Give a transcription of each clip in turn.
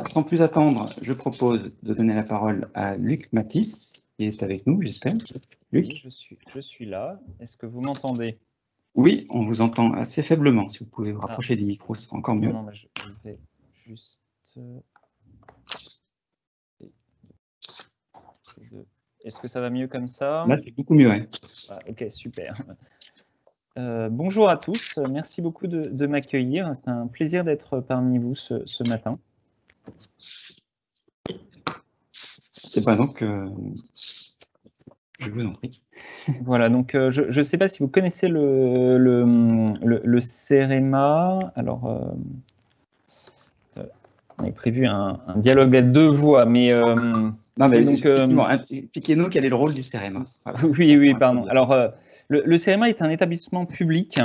sans plus attendre, je propose de donner la parole à Luc Matisse, qui est avec nous, j'espère. Luc? Oui, je suis là. Est-ce que vous m'entendez? Oui, on vous entend assez faiblement. Si vous pouvez vous rapprocher du micro, ce sera encore mieux. Non, je vais juste... Est-ce que ça va mieux comme ça? Là, c'est beaucoup mieux, ouais. Ah, ok, super. Bonjour à tous, merci beaucoup de m'accueillir. C'est un plaisir d'être parmi vous ce matin. C'est pas donc... je vous en prie. Voilà, donc je ne sais pas si vous connaissez le CEREMA. Alors, on avait prévu un dialogue à deux voix, mais... non, mais donc, expliquez-nous quel est le rôle du CEREMA. Voilà. Oui, pardon. Alors, le CEREMA est un établissement public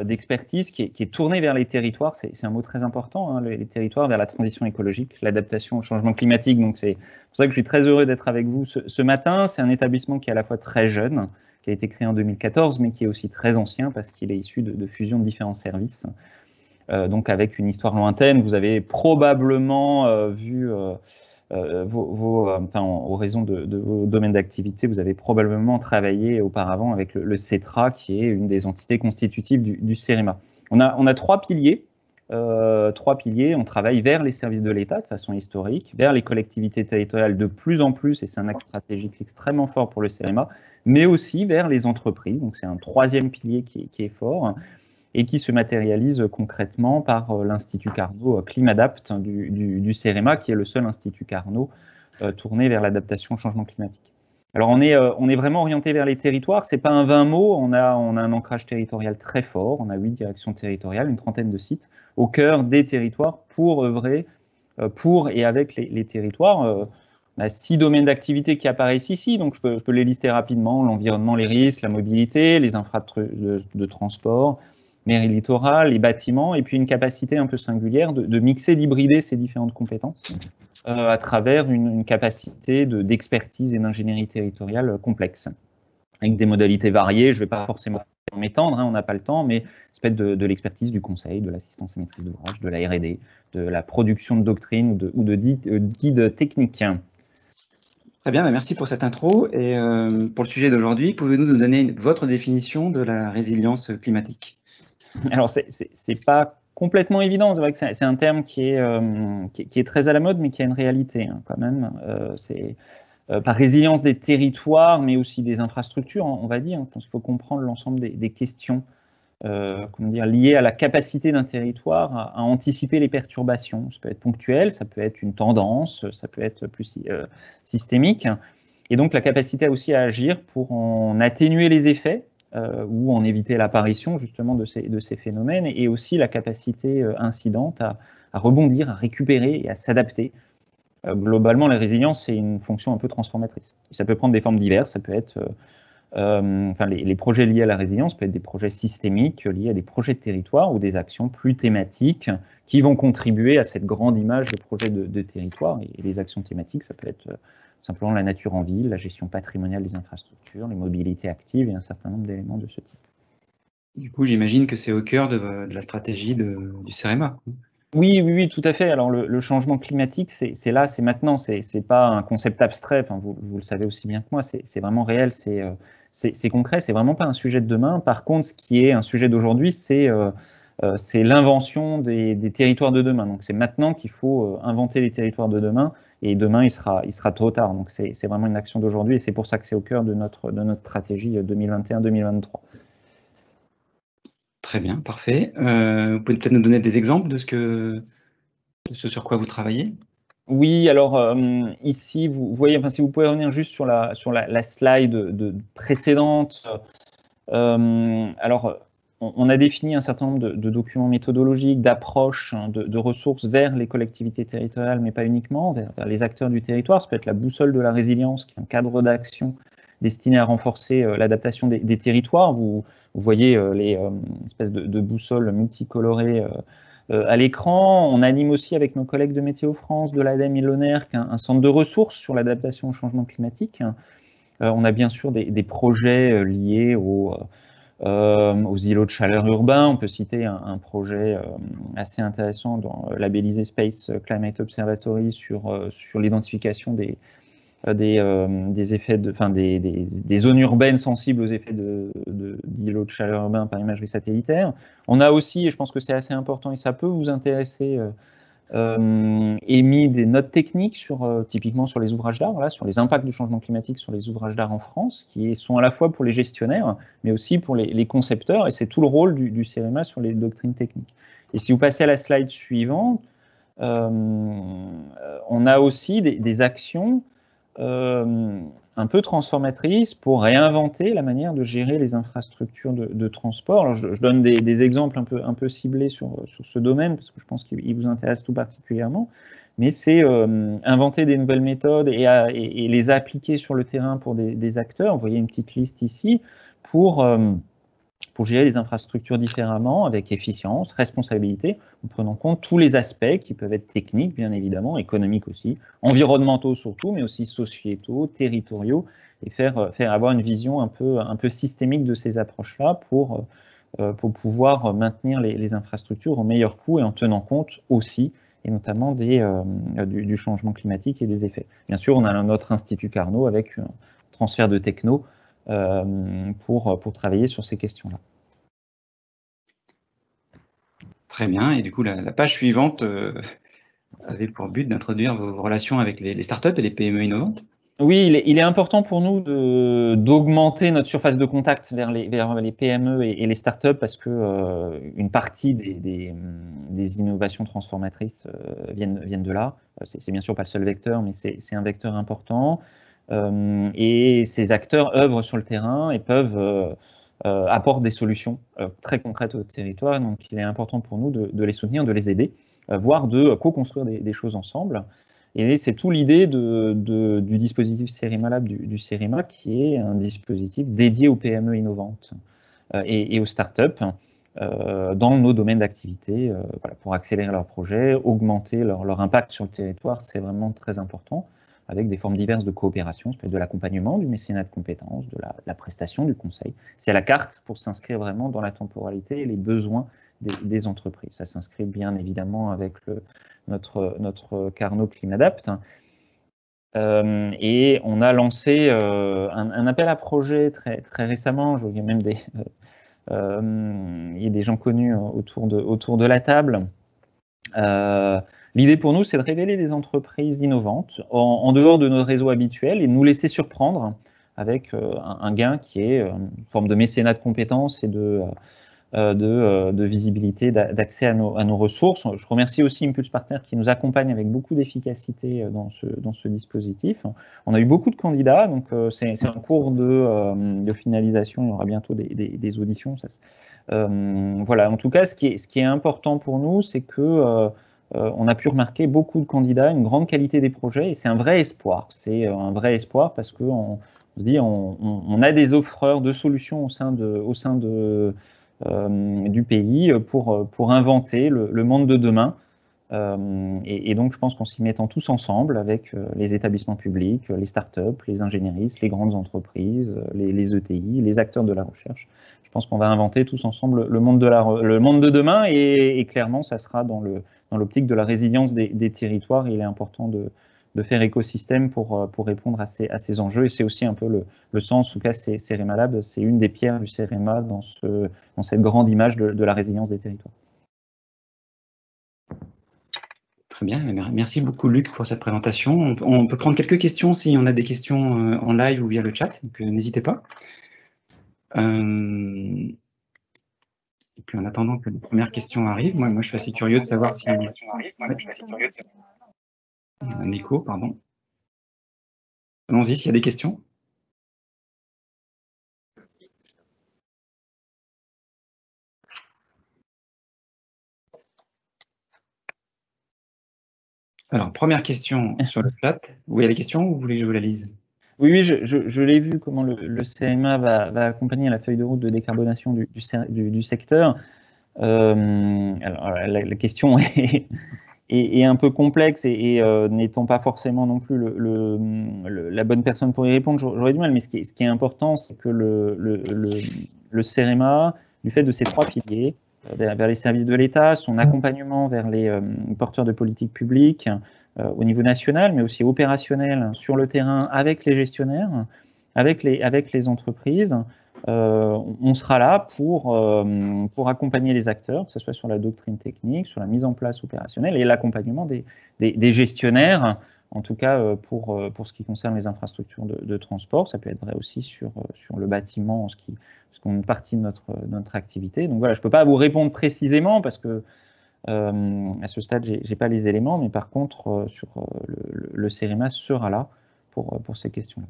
d'expertise qui est tourné vers les territoires. C'est un mot très important, hein, les territoires, vers la transition écologique, l'adaptation au changement climatique. Donc, c'est pour ça que je suis très heureux d'être avec vous ce matin. C'est un établissement qui est à la fois très jeune, qui a été créé en 2014, mais qui est aussi très ancien parce qu'il est issu de fusion de différents services. Donc, avec une histoire lointaine, vous avez probablement vu... aux raisons de vos domaines d'activité, vous avez probablement travaillé auparavant avec le CETRA, qui est une des entités constitutives du CEREMA. On a trois piliers. On travaille vers les services de l'État de façon historique, vers les collectivités territoriales de plus en plus, et c'est un axe stratégique extrêmement fort pour le CEREMA, mais aussi vers les entreprises. Donc c'est un troisième pilier qui est fort et qui se matérialise concrètement par l'Institut Carnot Climadapt du CEREMA, qui est le seul Institut Carnot tourné vers l'adaptation au changement climatique. Alors on est vraiment orienté vers les territoires, c'est pas un 20 mots, on a un ancrage territorial très fort, on a 8 directions territoriales, une trentaine de sites au cœur des territoires pour œuvrer pour et avec les territoires. On a 6 domaines d'activité qui apparaissent ici, donc je peux les lister rapidement: l'environnement, les risques, la mobilité, les infrastructures de transport, mairie littorale, les bâtiments, et puis une capacité un peu singulière de mixer, d'hybrider ces différentes compétences à travers une capacité d'expertise et d'ingénierie territoriale complexe, avec des modalités variées. Je ne vais pas forcément m'étendre, hein, on n'a pas le temps, mais ça peut être de l'expertise, du conseil, de l'assistance à maîtrise d'ouvrage, de la R&D, de la production de doctrines ou de guides techniques. Très bien, merci pour cette intro. Et pour le sujet d'aujourd'hui, pouvez-vous nous donner votre définition de la résilience climatique? Alors, c'est pas complètement évident. C'est vrai que c'est un terme qui est très à la mode, mais qui a une réalité hein, quand même. C'est par résilience des territoires, mais aussi des infrastructures, on va dire. Je pense qu'il faut comprendre l'ensemble des questions liées à la capacité d'un territoire à anticiper les perturbations. Ça peut être ponctuel, ça peut être une tendance, ça peut être plus systémique. Et donc, la capacité aussi à agir pour en atténuer les effets, ou en éviter l'apparition justement de ces phénomènes, et aussi la capacité incidente à rebondir, à récupérer et à s'adapter. Globalement, la résilience, c'est une fonction un peu transformatrice. Ça peut prendre des formes diverses, ça peut être... les projets liés à la résilience peuvent être des projets systémiques liés à des projets de territoire ou des actions plus thématiques qui vont contribuer à cette grande image de projet de territoire. Et les actions thématiques, ça peut être simplement la nature en ville, la gestion patrimoniale des infrastructures, les mobilités actives et un certain nombre d'éléments de ce type. Du coup, j'imagine que c'est au cœur de la stratégie du CEREMA. Oui, tout à fait. Alors, le changement climatique, c'est là, c'est maintenant. C'est pas un concept abstrait. Enfin, vous le savez aussi bien que moi. C'est vraiment réel. C'est concret. C'est vraiment pas un sujet de demain. Par contre, ce qui est un sujet d'aujourd'hui, c'est l'invention des territoires de demain. Donc, c'est maintenant qu'il faut inventer les territoires de demain. Et demain, il sera trop tard. Donc, c'est vraiment une action d'aujourd'hui. Et c'est pour ça que c'est au cœur de notre stratégie 2021-2023. Très bien, parfait. Vous pouvez peut-être nous donner des exemples de ce sur quoi vous travaillez? Oui, alors ici, vous voyez, enfin, si vous pouvez revenir juste sur la slide précédente. Alors, on a défini un certain nombre de documents méthodologiques, d'approches, hein, de ressources vers les collectivités territoriales, mais pas uniquement, vers les acteurs du territoire. Ça peut être la boussole de la résilience, qui est un cadre d'action destiné à renforcer l'adaptation des territoires. Vous voyez les espèces de boussoles multicolorées à l'écran. On anime aussi avec nos collègues de Météo France, de l'ADEME et de l'ONERC un centre de ressources sur l'adaptation au changement climatique. On a bien sûr des projets liés aux îlots de chaleur urbains. On peut citer un projet assez intéressant labellisé Space Climate Observatory sur l'identification des effets des zones urbaines sensibles aux effets d'îlots de chaleur urbains par imagerie satellitaire. On a aussi, et je pense que c'est assez important et ça peut vous intéresser, émis des notes techniques typiquement sur les ouvrages d'art, voilà, sur les impacts du changement climatique sur les ouvrages d'art en France, qui sont à la fois pour les gestionnaires, mais aussi pour les concepteurs, et c'est tout le rôle du CEREMA sur les doctrines techniques. Et si vous passez à la slide suivante, on a aussi des actions un peu transformatrice pour réinventer la manière de gérer les infrastructures de transport. Alors je donne des exemples un peu ciblés sur ce domaine, parce que je pense qu'il vous intéresse tout particulièrement, mais c'est inventer des nouvelles méthodes et les appliquer sur le terrain pour des acteurs. Vous voyez une petite liste ici pour gérer les infrastructures différemment, avec efficience, responsabilité, en prenant compte tous les aspects qui peuvent être techniques, bien évidemment, économiques aussi, environnementaux surtout, mais aussi sociétaux, territoriaux, et faire avoir une vision un peu systémique de ces approches-là pour pouvoir maintenir les infrastructures au meilleur coût et en tenant compte aussi, et notamment du changement climatique et des effets. Bien sûr, on a notre Institut Carnot avec un transfert de techno pour travailler sur ces questions-là. Très bien, et du coup la page suivante avait pour but d'introduire vos relations avec les startups et les PME innovantes. Oui, il est important pour nous d'augmenter notre surface de contact vers les PME et les startups, parce que une partie des innovations transformatrices viennent de là. C'est bien sûr pas le seul vecteur, mais c'est un vecteur important. Et ces acteurs œuvrent sur le terrain et apportent des solutions très concrètes au territoire. Donc il est important pour nous de les soutenir, de les aider, voire de co-construire des choses ensemble. Et c'est tout l'idée du dispositif CEREMA Lab du CEREMA, qui est un dispositif dédié aux PME innovantes et aux startups dans nos domaines d'activité, voilà, pour accélérer leurs projets, augmenter leur impact sur le territoire. C'est vraiment très important, avec des formes diverses de coopération. Ça peut être de l'accompagnement, du mécénat de compétences, de la prestation, du conseil. C'est à la carte pour s'inscrire vraiment dans la temporalité et les besoins des entreprises. Ça s'inscrit bien évidemment avec notre Carnot Climadapt. Et on a lancé un appel à projet très récemment. Il y a même il y a des gens connus autour de la table. L'idée pour nous, c'est de révéler des entreprises innovantes en dehors de nos réseaux habituels et de nous laisser surprendre avec un gain qui est une forme de mécénat de compétences et de visibilité, d'accès à nos ressources. Je remercie aussi Impulse Partner qui nous accompagne avec beaucoup d'efficacité dans ce dispositif. On a eu beaucoup de candidats, donc c'est en cours de finalisation. Il y aura bientôt des auditions. Voilà. En tout cas, ce qui est important pour nous, c'est que on a pu remarquer beaucoup de candidats, une grande qualité des projets, et c'est un vrai espoir. C'est un vrai espoir parce que on se dit on a des offreurs de solutions au sein du pays pour inventer le monde de demain. Et donc, je pense qu'en s'y mettant tous ensemble avec les établissements publics, les startups, les ingénieristes, les grandes entreprises, les ETI, les acteurs de la recherche, je pense qu'on va inventer tous ensemble le monde de demain, et clairement, ça sera dans l'optique de la résilience des territoires. Il est important de faire écosystème pour répondre à ces enjeux, et c'est aussi un peu le sens, en tout cas, CEREMA Lab, c'est une des pierres du CEREMA dans cette grande image de la résilience des territoires. Très bien, merci beaucoup Luc pour cette présentation. On peut prendre quelques questions si on a des questions en live ou via le chat, donc n'hésitez pas. Et puis en attendant que les premières questions arrivent, moi je suis assez curieux de savoir si... Un écho, pardon. Allons-y, s'il y a des questions. Alors, première question sur le chat. Vous voyez la question ou vous voulez que je vous la lise? Oui, je l'ai vu, comment le CEREMA va accompagner la feuille de route de décarbonation du secteur. Alors, la question est un peu complexe, et n'étant pas forcément non plus la bonne personne pour y répondre, j'aurais du mal. Mais ce qui est important, c'est que le le CEREMA, du fait de ces trois piliers, vers les services de l'État, son accompagnement vers les porteurs de politique publique au niveau national, mais aussi opérationnel sur le terrain avec les gestionnaires, avec les entreprises. On sera là pour accompagner les acteurs, que ce soit sur la doctrine technique, sur la mise en place opérationnelle et l'accompagnement des gestionnaires, en tout cas pour ce qui concerne les infrastructures de transport. Ça peut être vrai aussi sur le bâtiment, ce qui est une partie de notre activité. Donc voilà, je ne peux pas vous répondre précisément parce que à ce stade, je n'ai pas les éléments, mais par contre, le CEREMA sera là pour ces questions-là.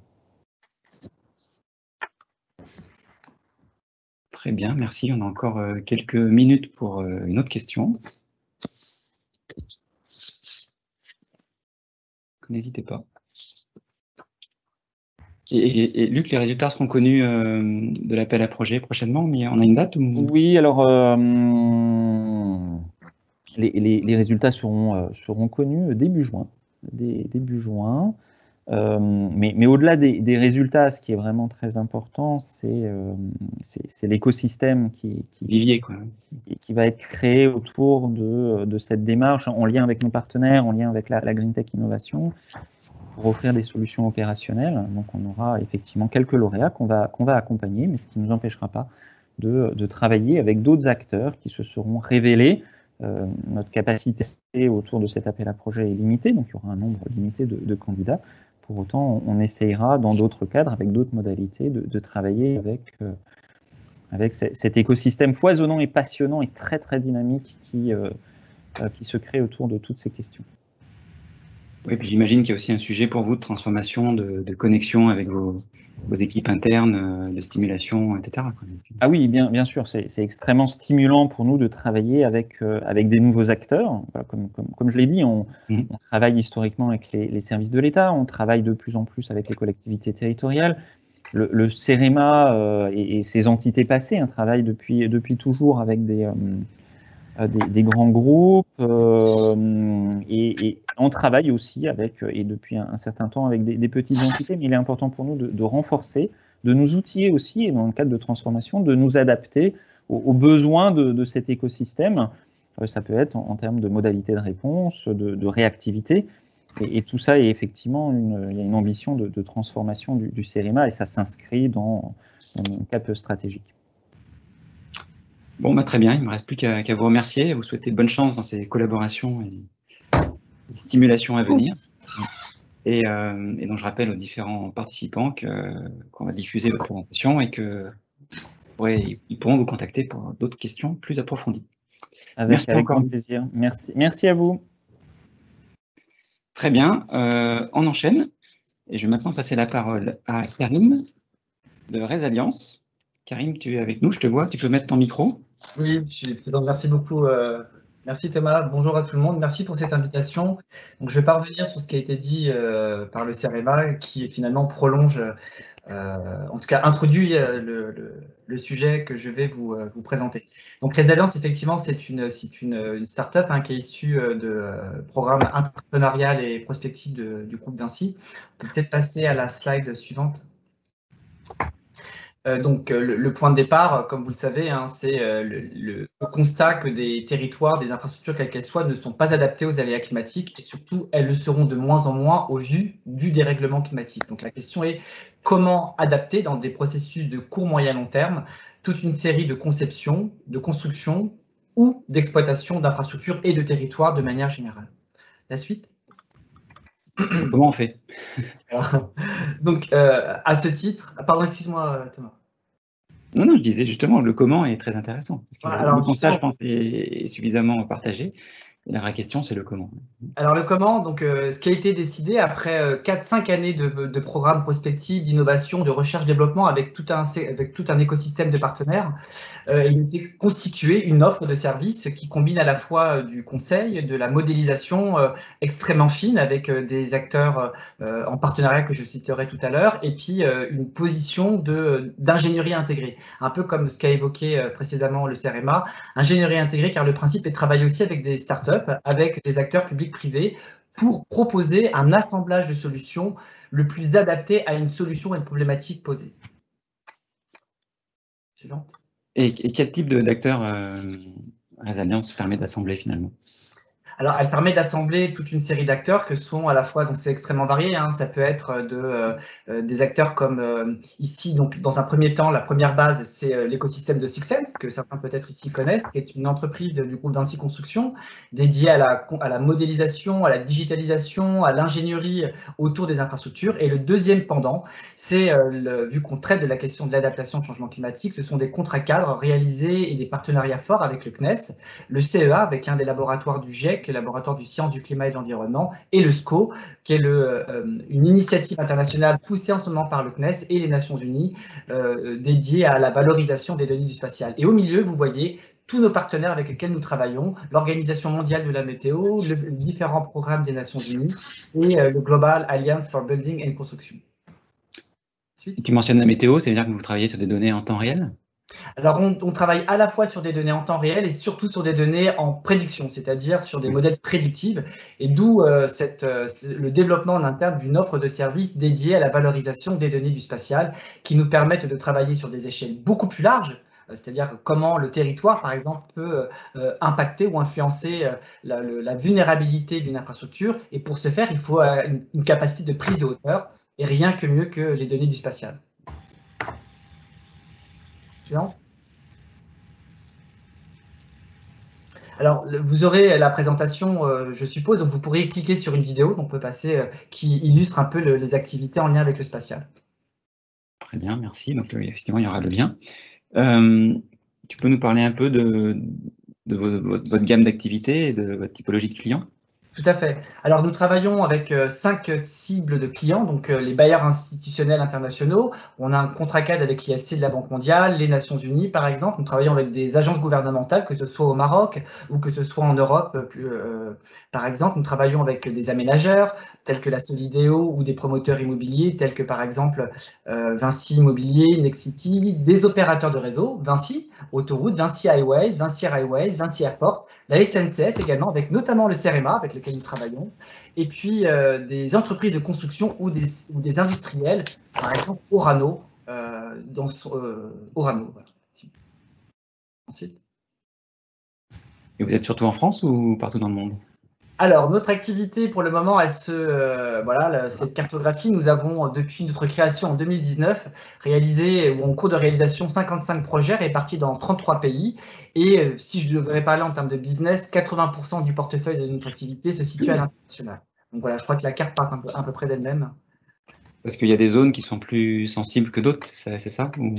Très bien, merci. On a encore quelques minutes pour une autre question. N'hésitez pas. Et Luc, les résultats seront connus de l'appel à projet prochainement, mais on a une date ou... Oui, alors les résultats seront connus début juin. Début juin. Mais au-delà des résultats, ce qui est vraiment très important, c'est l'écosystème qui va être créé autour de cette démarche, en lien avec nos partenaires, en lien avec la Green Tech Innovation, pour offrir des solutions opérationnelles. Donc on aura effectivement quelques lauréats qu'on va accompagner, mais ce qui ne nous empêchera pas de travailler avec d'autres acteurs qui se seront révélés. Notre capacité autour de cet appel à projet est limitée, donc il y aura un nombre limité de candidats. Pour autant, on essayera dans d'autres cadres, avec d'autres modalités, de travailler avec cet écosystème foisonnant et passionnant et très très dynamique qui se crée autour de toutes ces questions. Oui, puis j'imagine qu'il y a aussi un sujet pour vous de transformation, de connexion avec vos équipes internes, de stimulation, etc. Ah oui, bien sûr, c'est extrêmement stimulant pour nous de travailler avec des nouveaux acteurs. Voilà, comme je l'ai dit, on travaille historiquement avec les services de l'État, on travaille de plus en plus avec les collectivités territoriales. Le CEREMA et ses entités passées travaillent depuis toujours avec des grands groupes et on travaille aussi et depuis un certain temps avec des petites entités, mais il est important pour nous de renforcer, de nous outiller aussi, et dans le cadre de transformation, de nous adapter aux besoins de cet écosystème. Ça peut être en termes de modalités de réponse, de réactivité, et tout ça est effectivement, il y a une ambition de transformation du CEREMA, et ça s'inscrit dans un cap stratégique. Bon, très bien, il ne me reste plus qu'à vous remercier, à vous souhaiter bonne chance dans ces collaborations et stimulations à venir. Et donc je rappelle aux différents participants qu'on va diffuser votre présentation et qu'ils pourront vous contacter pour d'autres questions plus approfondies. Avec grand plaisir. Merci à vous. Très bien, on enchaîne. Et je vais maintenant passer la parole à Karim de Resilience. Karim, tu es avec nous, je te vois, tu peux mettre ton micro. Oui, je suis présent. Merci beaucoup. Merci Thomas. Bonjour à tout le monde. Merci pour cette invitation. Donc, je vais pas revenir sur ce qui a été dit par le CEREMA, qui finalement prolonge, en tout cas introduit le sujet que je vais vous présenter. Donc, Resilience, effectivement, c'est une start-up qui est issue de programme entrepreneurial et prospectif du groupe Vinci. On peut peut-être passer à la slide suivante. Donc, le point de départ, comme vous le savez, c'est le constat que des territoires, des infrastructures, quelles qu'elles soient, ne sont pas adaptées aux aléas climatiques et surtout, elles le seront de moins en moins au vu du dérèglement climatique. Donc, la question est comment adapter dans des processus de court, moyen, long terme toute une série de conceptions, de construction ou d'exploitation d'infrastructures et de territoires de manière générale. La suite. Comment on fait? Donc, à ce titre, pardon, excuse-moi Thomas. Non, je disais justement, le comment est très intéressant. Parce que Alors, le constat, je pense, est suffisamment partagé. La vraie question, c'est le comment. Alors, le comment, donc, ce qui a été décidé après 4-5 années de programmes prospectifs, d'innovation, de recherche-développement avec tout un écosystème de partenaires, il était constitué une offre de services qui combine à la fois du conseil, de la modélisation extrêmement fine avec des acteurs en partenariat que je citerai tout à l'heure, et puis une position d'ingénierie intégrée, un peu comme ce qu'a évoqué précédemment le CEREMA, ingénierie intégrée, car le principe est de travailler aussi avec des startups, avec des acteurs publics-privés, pour proposer un assemblage de solutions le plus adapté à une solution et une problématique posée. Suivante. Et quel type d'acteurs Resalliance permet d'assembler finalement? Alors, elle permet d'assembler toute une série d'acteurs que sont à la fois, donc c'est extrêmement varié, hein, ça peut être des acteurs comme ici, donc dans un premier temps, la première base, c'est l'écosystème de Sixense, que certains peut-être ici connaissent, qui est une entreprise du groupe Vinci Construction, dédiée à la modélisation, à la digitalisation, à l'ingénierie autour des infrastructures. Et le deuxième pendant, c'est, vu qu'on traite de la question de l'adaptation au changement climatique, ce sont des contrats cadres réalisés et des partenariats forts avec le CNES, le CEA, avec un des laboratoires du GIEC, qui est le laboratoire du sciences, du climat et de l'environnement, et le SCO, qui est une initiative internationale poussée en ce moment par le CNES et les Nations Unies, dédiée à la valorisation des données du spatial. Et au milieu, vous voyez tous nos partenaires avec lesquels nous travaillons, l'Organisation mondiale de la météo, les différents programmes des Nations Unies et le Global Alliance for Building and Construction. Ensuite. Tu mentionnes la météo, ça veut dire que vous travaillez sur des données en temps réel? Alors, on travaille à la fois sur des données en temps réel et surtout sur des données en prédiction, c'est-à-dire sur des modèles prédictifs, et d'où le développement en interne d'une offre de services dédiée à la valorisation des données du spatial, qui nous permettent de travailler sur des échelles beaucoup plus larges, c'est-à-dire comment le territoire, par exemple, peut impacter ou influencer la vulnérabilité d'une infrastructure, et pour ce faire, il faut une capacité de prise de hauteur, et rien que mieux que les données du spatial. Suivant. Alors, vous aurez la présentation, je suppose, donc vous pourrez cliquer sur une vidéo, on peut passer, qui illustre un peu les activités en lien avec le spatial. Très bien, merci. Donc, effectivement, il y aura le lien. Tu peux nous parler un peu de votre gamme d'activités et de votre typologie de clients? Tout à fait. Alors, nous travaillons avec 5 cibles de clients, donc les bailleurs institutionnels internationaux. On a un contrat cadre avec l'IFC de la Banque mondiale, les Nations Unies, par exemple. Nous travaillons avec des agences gouvernementales, que ce soit au Maroc ou que ce soit en Europe. Par exemple, nous travaillons avec des aménageurs, tels que la Solideo, ou des promoteurs immobiliers, tels que par exemple Vinci Immobilier, Nexity, des opérateurs de réseau, Vinci Autoroute, Vinci Highways, Vinci Airport, la SNCF également, avec notamment le CEREMA, avec lequel nous travaillons, et puis des entreprises de construction ou des industriels, par exemple Orano, Orano. Voilà. Ensuite. Et vous êtes surtout en France ou partout dans le monde? Alors, notre activité, pour le moment, voilà, cette cartographie, nous avons, depuis notre création en 2019, réalisé, ou en cours de réalisation, 55 projets répartis dans 33 pays. Et si je devrais parler en termes de business, 80% du portefeuille de notre activité se situe à l'international. Donc voilà, je crois que la carte part à peu près d'elle-même. Parce qu'il y a des zones qui sont plus sensibles que d'autres, c'est ça ou...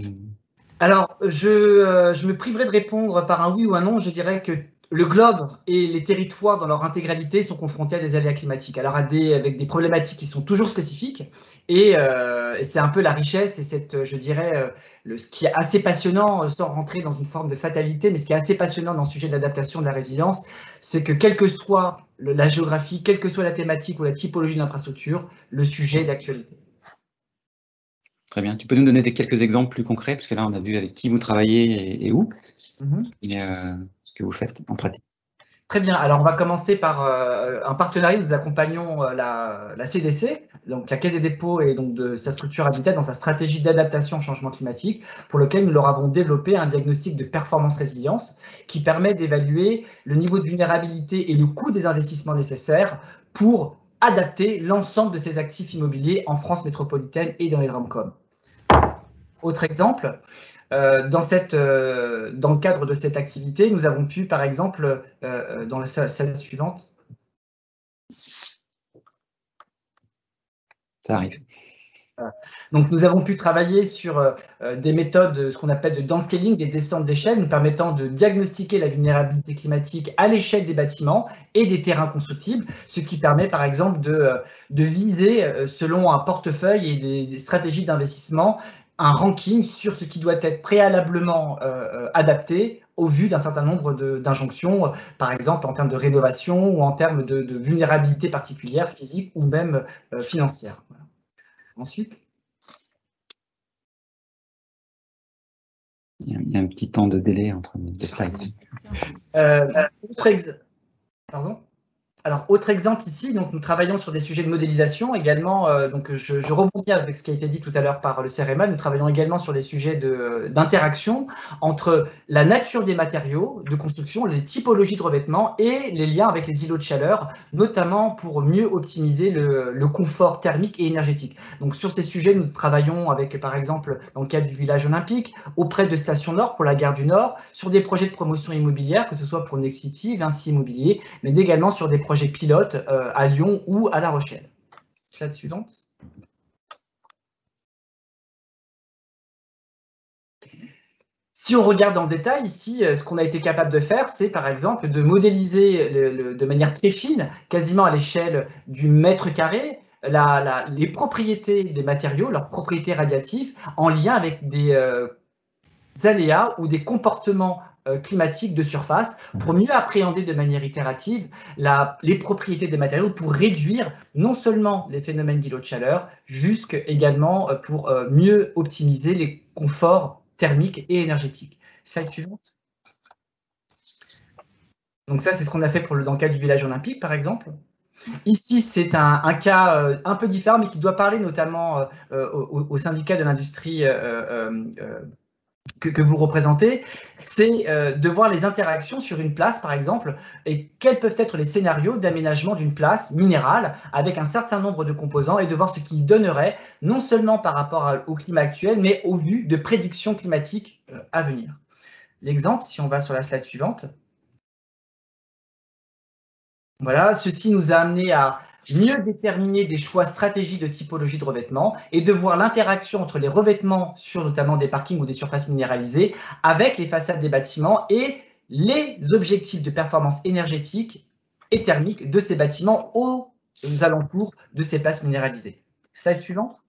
Alors, je me priverai de répondre par un oui ou un non. Je dirais que le globe et les territoires dans leur intégralité sont confrontés à des aléas climatiques, alors avec des problématiques qui sont toujours spécifiques, et c'est un peu la richesse et je dirais, ce qui est assez passionnant, sans rentrer dans une forme de fatalité, mais ce qui est assez passionnant dans le sujet de l'adaptation, de la résilience, c'est que quelle que soit la géographie, quelle que soit la thématique ou la typologie de l'infrastructure, le sujet est d'actualité. Très bien. Tu peux nous donner quelques exemples plus concrets, parce que là, on a vu avec qui vous travaillez et où, et ce que vous faites en pratique. Très bien. Alors, on va commencer par un partenariat. Nous accompagnons la CDC, donc la Caisse des dépôts et donc de sa structure Habitat dans sa stratégie d'adaptation au changement climatique, pour lequel nous leur avons développé un diagnostic de performance résilience qui permet d'évaluer le niveau de vulnérabilité et le coût des investissements nécessaires pour adapter l'ensemble de ces actifs immobiliers en France métropolitaine et dans les DRAMCOM. Autre exemple, dans le cadre de cette activité, nous avons pu, par exemple, dans la salle suivante. Ça arrive. Donc, nous avons pu travailler sur des méthodes, ce qu'on appelle de downscaling, des descentes d'échelle, nous permettant de diagnostiquer la vulnérabilité climatique à l'échelle des bâtiments et des terrains constructibles, ce qui permet, par exemple, de viser, selon un portefeuille et des stratégies d'investissement, un ranking sur ce qui doit être préalablement adapté au vu d'un certain nombre d'injonctions, par exemple en termes de rénovation ou en termes de vulnérabilité particulière, physique ou même financière. Voilà. Ensuite. Il y a un petit temps de délai entre les slides. Pardon ? Alors, autre exemple ici, donc nous travaillons sur des sujets de modélisation également. Donc, je rebondis avec ce qui a été dit tout à l'heure par le CEREMA. Nous travaillons également sur des sujets d'interaction entre la nature des matériaux de construction, les typologies de revêtement et les liens avec les îlots de chaleur, notamment pour mieux optimiser le confort thermique et énergétique. Donc, sur ces sujets, nous travaillons avec, par exemple, dans le cadre du village olympique, auprès de Station Nord pour la gare du Nord, sur des projets de promotion immobilière, que ce soit pour Nexity, Vinci Immobilier, mais également sur des projets pilotes à Lyon ou à La Rochelle. Slide suivante. Si on regarde en détail ici, ce qu'on a été capable de faire, c'est par exemple de modéliser de manière très fine, quasiment à l'échelle du mètre carré, les propriétés des matériaux, leurs propriétés radiatives, en lien avec des aléas ou des comportements climatiques de surface pour mieux appréhender de manière itérative les propriétés des matériaux pour réduire non seulement les phénomènes d'îlots de chaleur, jusqu'également pour mieux optimiser les conforts thermiques et énergétiques. Slide suivante. Donc ça, c'est ce qu'on a fait dans le cas du village olympique, par exemple. Ici, c'est un cas un peu différent, mais qui doit parler notamment au syndicat de l'industrie que vous représentez, c'est de voir les interactions sur une place, par exemple, et quels peuvent être les scénarios d'aménagement d'une place minérale avec un certain nombre de composants et de voir ce qu'ils donneraient, non seulement par rapport au climat actuel, mais au vu de prédictions climatiques à venir. L'exemple, si on va sur la slide suivante. Voilà, ceci nous a amené à mieux déterminer des choix stratégiques de typologie de revêtement et de voir l'interaction entre les revêtements sur notamment des parkings ou des surfaces minéralisées avec les façades des bâtiments et les objectifs de performance énergétique et thermique de ces bâtiments aux alentours de ces places minéralisées. Slide suivante.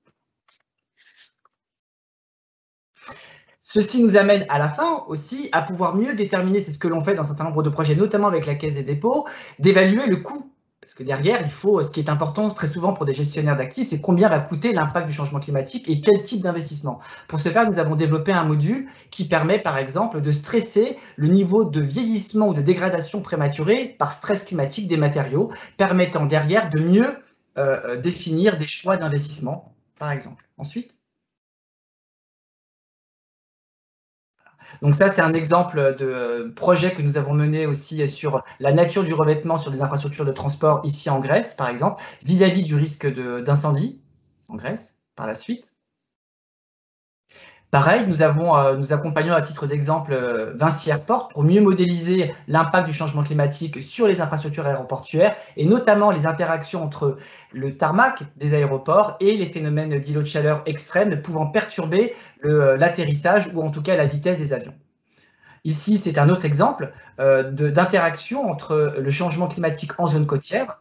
Ceci nous amène à la fin aussi à pouvoir mieux déterminer, c'est ce que l'on fait dans un certain nombre de projets, notamment avec la Caisse des dépôts, d'évaluer le coût. Parce que derrière, il faut, ce qui est important très souvent pour des gestionnaires d'actifs, c'est combien va coûter l'impact du changement climatique et quel type d'investissement. Pour ce faire, nous avons développé un module qui permet, par exemple, de stresser le niveau de vieillissement ou de dégradation prématurée par stress climatique des matériaux, permettant derrière de mieux définir des choix d'investissement, par exemple. Ensuite. Donc ça, c'est un exemple de projet que nous avons mené aussi sur la nature du revêtement sur des infrastructures de transport ici en Grèce, par exemple, vis-à-vis du risque d'incendie en Grèce, par la suite. Pareil, nous accompagnons à titre d'exemple Vinci Airport pour mieux modéliser l'impact du changement climatique sur les infrastructures aéroportuaires et notamment les interactions entre le tarmac des aéroports et les phénomènes d'îlots de chaleur extrêmes pouvant perturber l'atterrissage ou en tout cas la vitesse des avions. Ici, c'est un autre exemple d'interaction entre le changement climatique en zone côtière.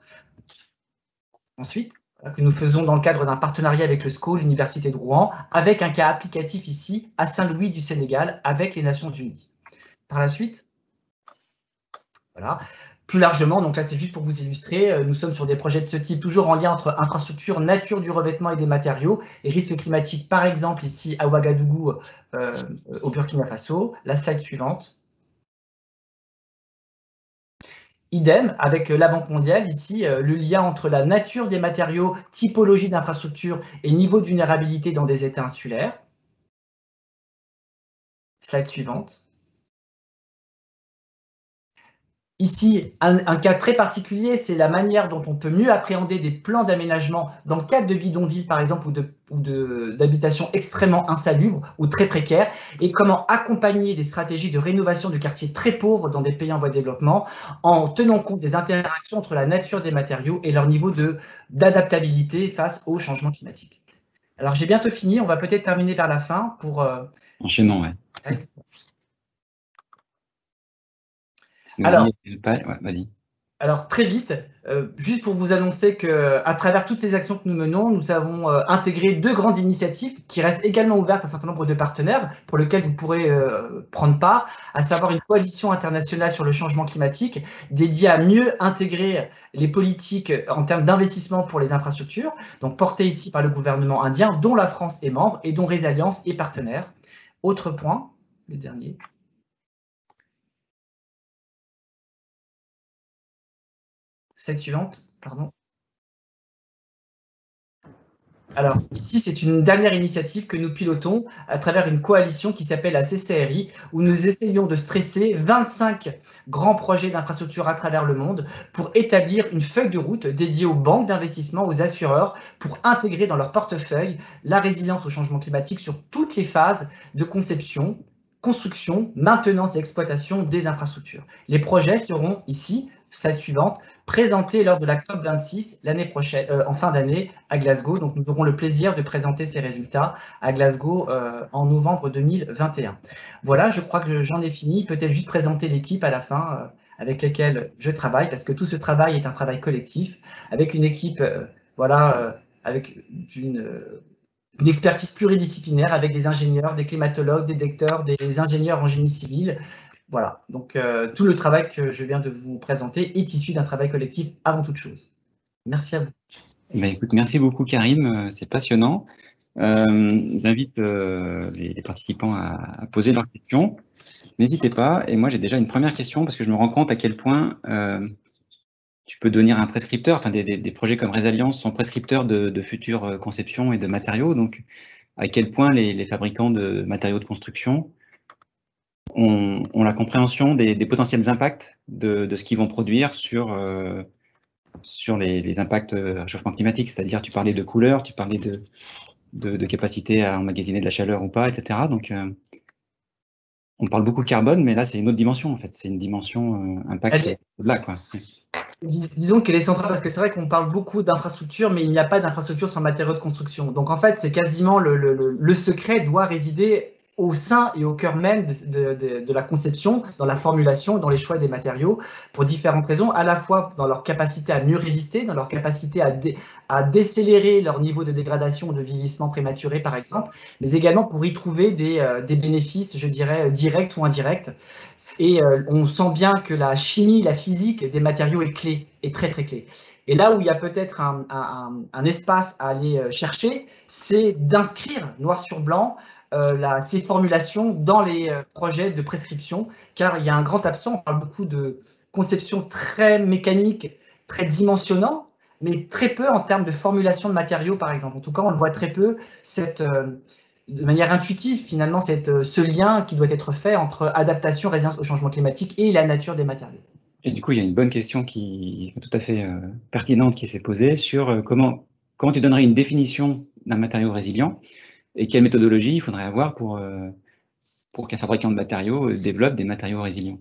Ensuite, que nous faisons dans le cadre d'un partenariat avec le SCO, l'Université de Rouen, avec un cas applicatif ici à Saint-Louis du Sénégal avec les Nations Unies. Par la suite, voilà. Plus largement, donc là c'est juste pour vous illustrer, nous sommes sur des projets de ce type, toujours en lien entre infrastructure, nature du revêtement et des matériaux, et risques climatiques, par exemple ici à Ouagadougou, au Burkina Faso. La slide suivante. Idem avec la Banque mondiale, ici, le lien entre la nature des matériaux, typologie d'infrastructure et niveau de vulnérabilité dans des États insulaires. Slide suivante. Ici, un cas très particulier, c'est la manière dont on peut mieux appréhender des plans d'aménagement dans le cadre de bidonvilles, par exemple, ou d'habitations extrêmement insalubres ou très précaires, et comment accompagner des stratégies de rénovation de quartiers très pauvres dans des pays en voie de développement, en tenant compte des interactions entre la nature des matériaux et leur niveau d'adaptabilité face au changement climatique. Alors, j'ai bientôt fini, on va peut-être terminer vers la fin pour... Enchaînons, ouais. Alors, ouais, vas-y. Alors, très vite, juste pour vous annoncer qu'à travers toutes ces actions que nous menons, nous avons intégré 2 grandes initiatives qui restent également ouvertes à un certain nombre de partenaires pour lesquels vous pourrez prendre part, à savoir une coalition internationale sur le changement climatique dédiée à mieux intégrer les politiques en termes d'investissement pour les infrastructures, donc portée ici par le gouvernement indien, dont la France est membre et dont Résilience est partenaire. Autre point, le dernier. Slide suivante, pardon. Alors, ici, c'est une dernière initiative que nous pilotons à travers une coalition qui s'appelle la CCRI, où nous essayons de stresser 25 grands projets d'infrastructure à travers le monde pour établir une feuille de route dédiée aux banques d'investissement, aux assureurs, pour intégrer dans leur portefeuille la résilience au changement climatique sur toutes les phases de conception, construction, maintenance et exploitation des infrastructures. Les projets seront ici, slide suivante, présentés lors de la COP26 l'année prochaine, en fin d'année à Glasgow. Donc, nous aurons le plaisir de présenter ces résultats à Glasgow en novembre 2021. Voilà, je crois que j'en ai fini. Peut-être juste présenter l'équipe à la fin avec laquelle je travaille, parce que tout ce travail est un travail collectif, avec une équipe avec une expertise pluridisciplinaire, avec des ingénieurs, des climatologues, des détecteurs, des ingénieurs en génie civil. Voilà, donc tout le travail que je viens de vous présenter est issu d'un travail collectif avant toute chose. Merci à vous. Ben, écoute, merci beaucoup Karim, c'est passionnant. J'invite les participants à poser leurs questions. N'hésitez pas, et moi j'ai déjà une première question parce que je me rends compte à quel point tu peux devenir un prescripteur, enfin des projets comme Résilience sont prescripteurs de futures conceptions et de matériaux, donc à quel point les fabricants de matériaux de construction ont la compréhension des potentiels impacts de ce qu'ils vont produire sur les impacts réchauffement climatique, c'est-à-dire tu parlais de couleur, tu parlais de capacité à emmagasiner de la chaleur ou pas, etc. Donc on parle beaucoup de carbone, mais là c'est une autre dimension en fait, c'est une dimension impact là quoi. Disons qu'elle est centrale parce que c'est vrai qu'on parle beaucoup d'infrastructure, mais il n'y a pas d'infrastructure sans matériaux de construction. Donc en fait, c'est quasiment le secret doit résider au sein et au cœur même de la conception, dans la formulation, dans les choix des matériaux, pour différentes raisons, à la fois dans leur capacité à mieux résister, dans leur capacité à décélérer leur niveau de dégradation ou de vieillissement prématuré, par exemple, mais également pour y trouver des bénéfices, je dirais, directs ou indirects. Et on sent bien que la chimie, la physique des matériaux est clé, est très très clé. Et là où il y a peut-être un espace à aller chercher, c'est d'inscrire noir sur blanc ces formulations dans les projets de prescription, car il y a un grand absent. On parle beaucoup de conception très mécanique, très dimensionnant, mais très peu en termes de formulation de matériaux, par exemple. En tout cas, on le voit très peu, de manière intuitive, finalement, ce lien qui doit être fait entre adaptation, résilience au changement climatique et la nature des matériaux. Et du coup, il y a une bonne question qui est tout à fait pertinente qui s'est posée sur comment tu donnerais une définition d'un matériau résilient et quelle méthodologie il faudrait avoir pour qu'un fabricant de matériaux développe des matériaux résilients.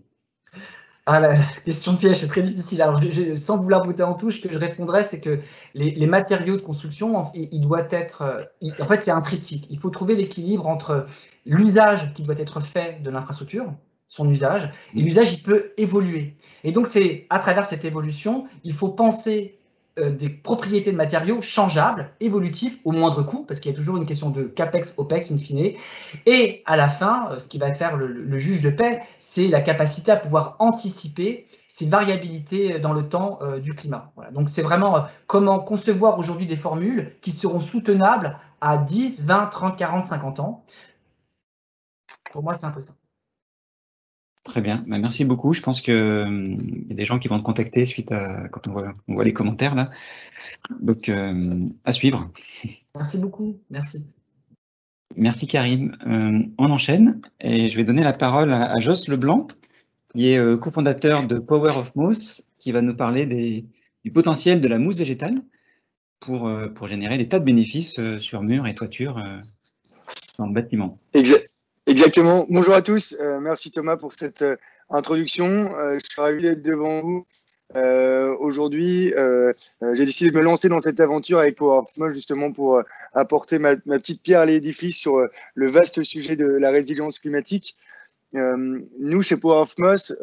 Ah, la question de piège, c'est très difficile. Alors, sans vouloir botter en touche, ce que je répondrais, c'est que les matériaux de construction, il doit être… en fait, c'est un triptyque. Il faut trouver l'équilibre entre l'usage qui doit être fait de l'infrastructure, son usage, et l'usage, il peut évoluer. Et donc, c'est à travers cette évolution, il faut penser des propriétés de matériaux changeables, évolutifs, au moindre coût, parce qu'il y a toujours une question de CAPEX, OPEX, in fine. Et à la fin, ce qui va faire le juge de paix, c'est la capacité à pouvoir anticiper ces variabilités dans le temps du climat. Voilà. Donc, c'est vraiment comment concevoir aujourd'hui des formules qui seront soutenables à 10, 20, 30, 40, 50 ans. Pour moi, c'est un peu ça. Très bien, merci beaucoup. Je pense qu'il y a des gens qui vont te contacter suite à quand on voit les commentaires là. Donc à suivre. Merci beaucoup, merci. Merci Karim. On enchaîne et je vais donner la parole à Joss Leblanc, qui est cofondateur de Power of Moss, qui va nous parler du potentiel de la mousse végétale pour générer des tas de bénéfices sur murs et toitures dans le bâtiment. Exactement. Bonjour à tous. Merci Thomas pour cette introduction. Je suis ravi d'être devant vous. Aujourd'hui, j'ai décidé de me lancer dans cette aventure avec Power of Moss justement pour apporter ma petite pierre à l'édifice sur le vaste sujet de la résilience climatique. Nous, chez Power of Moss,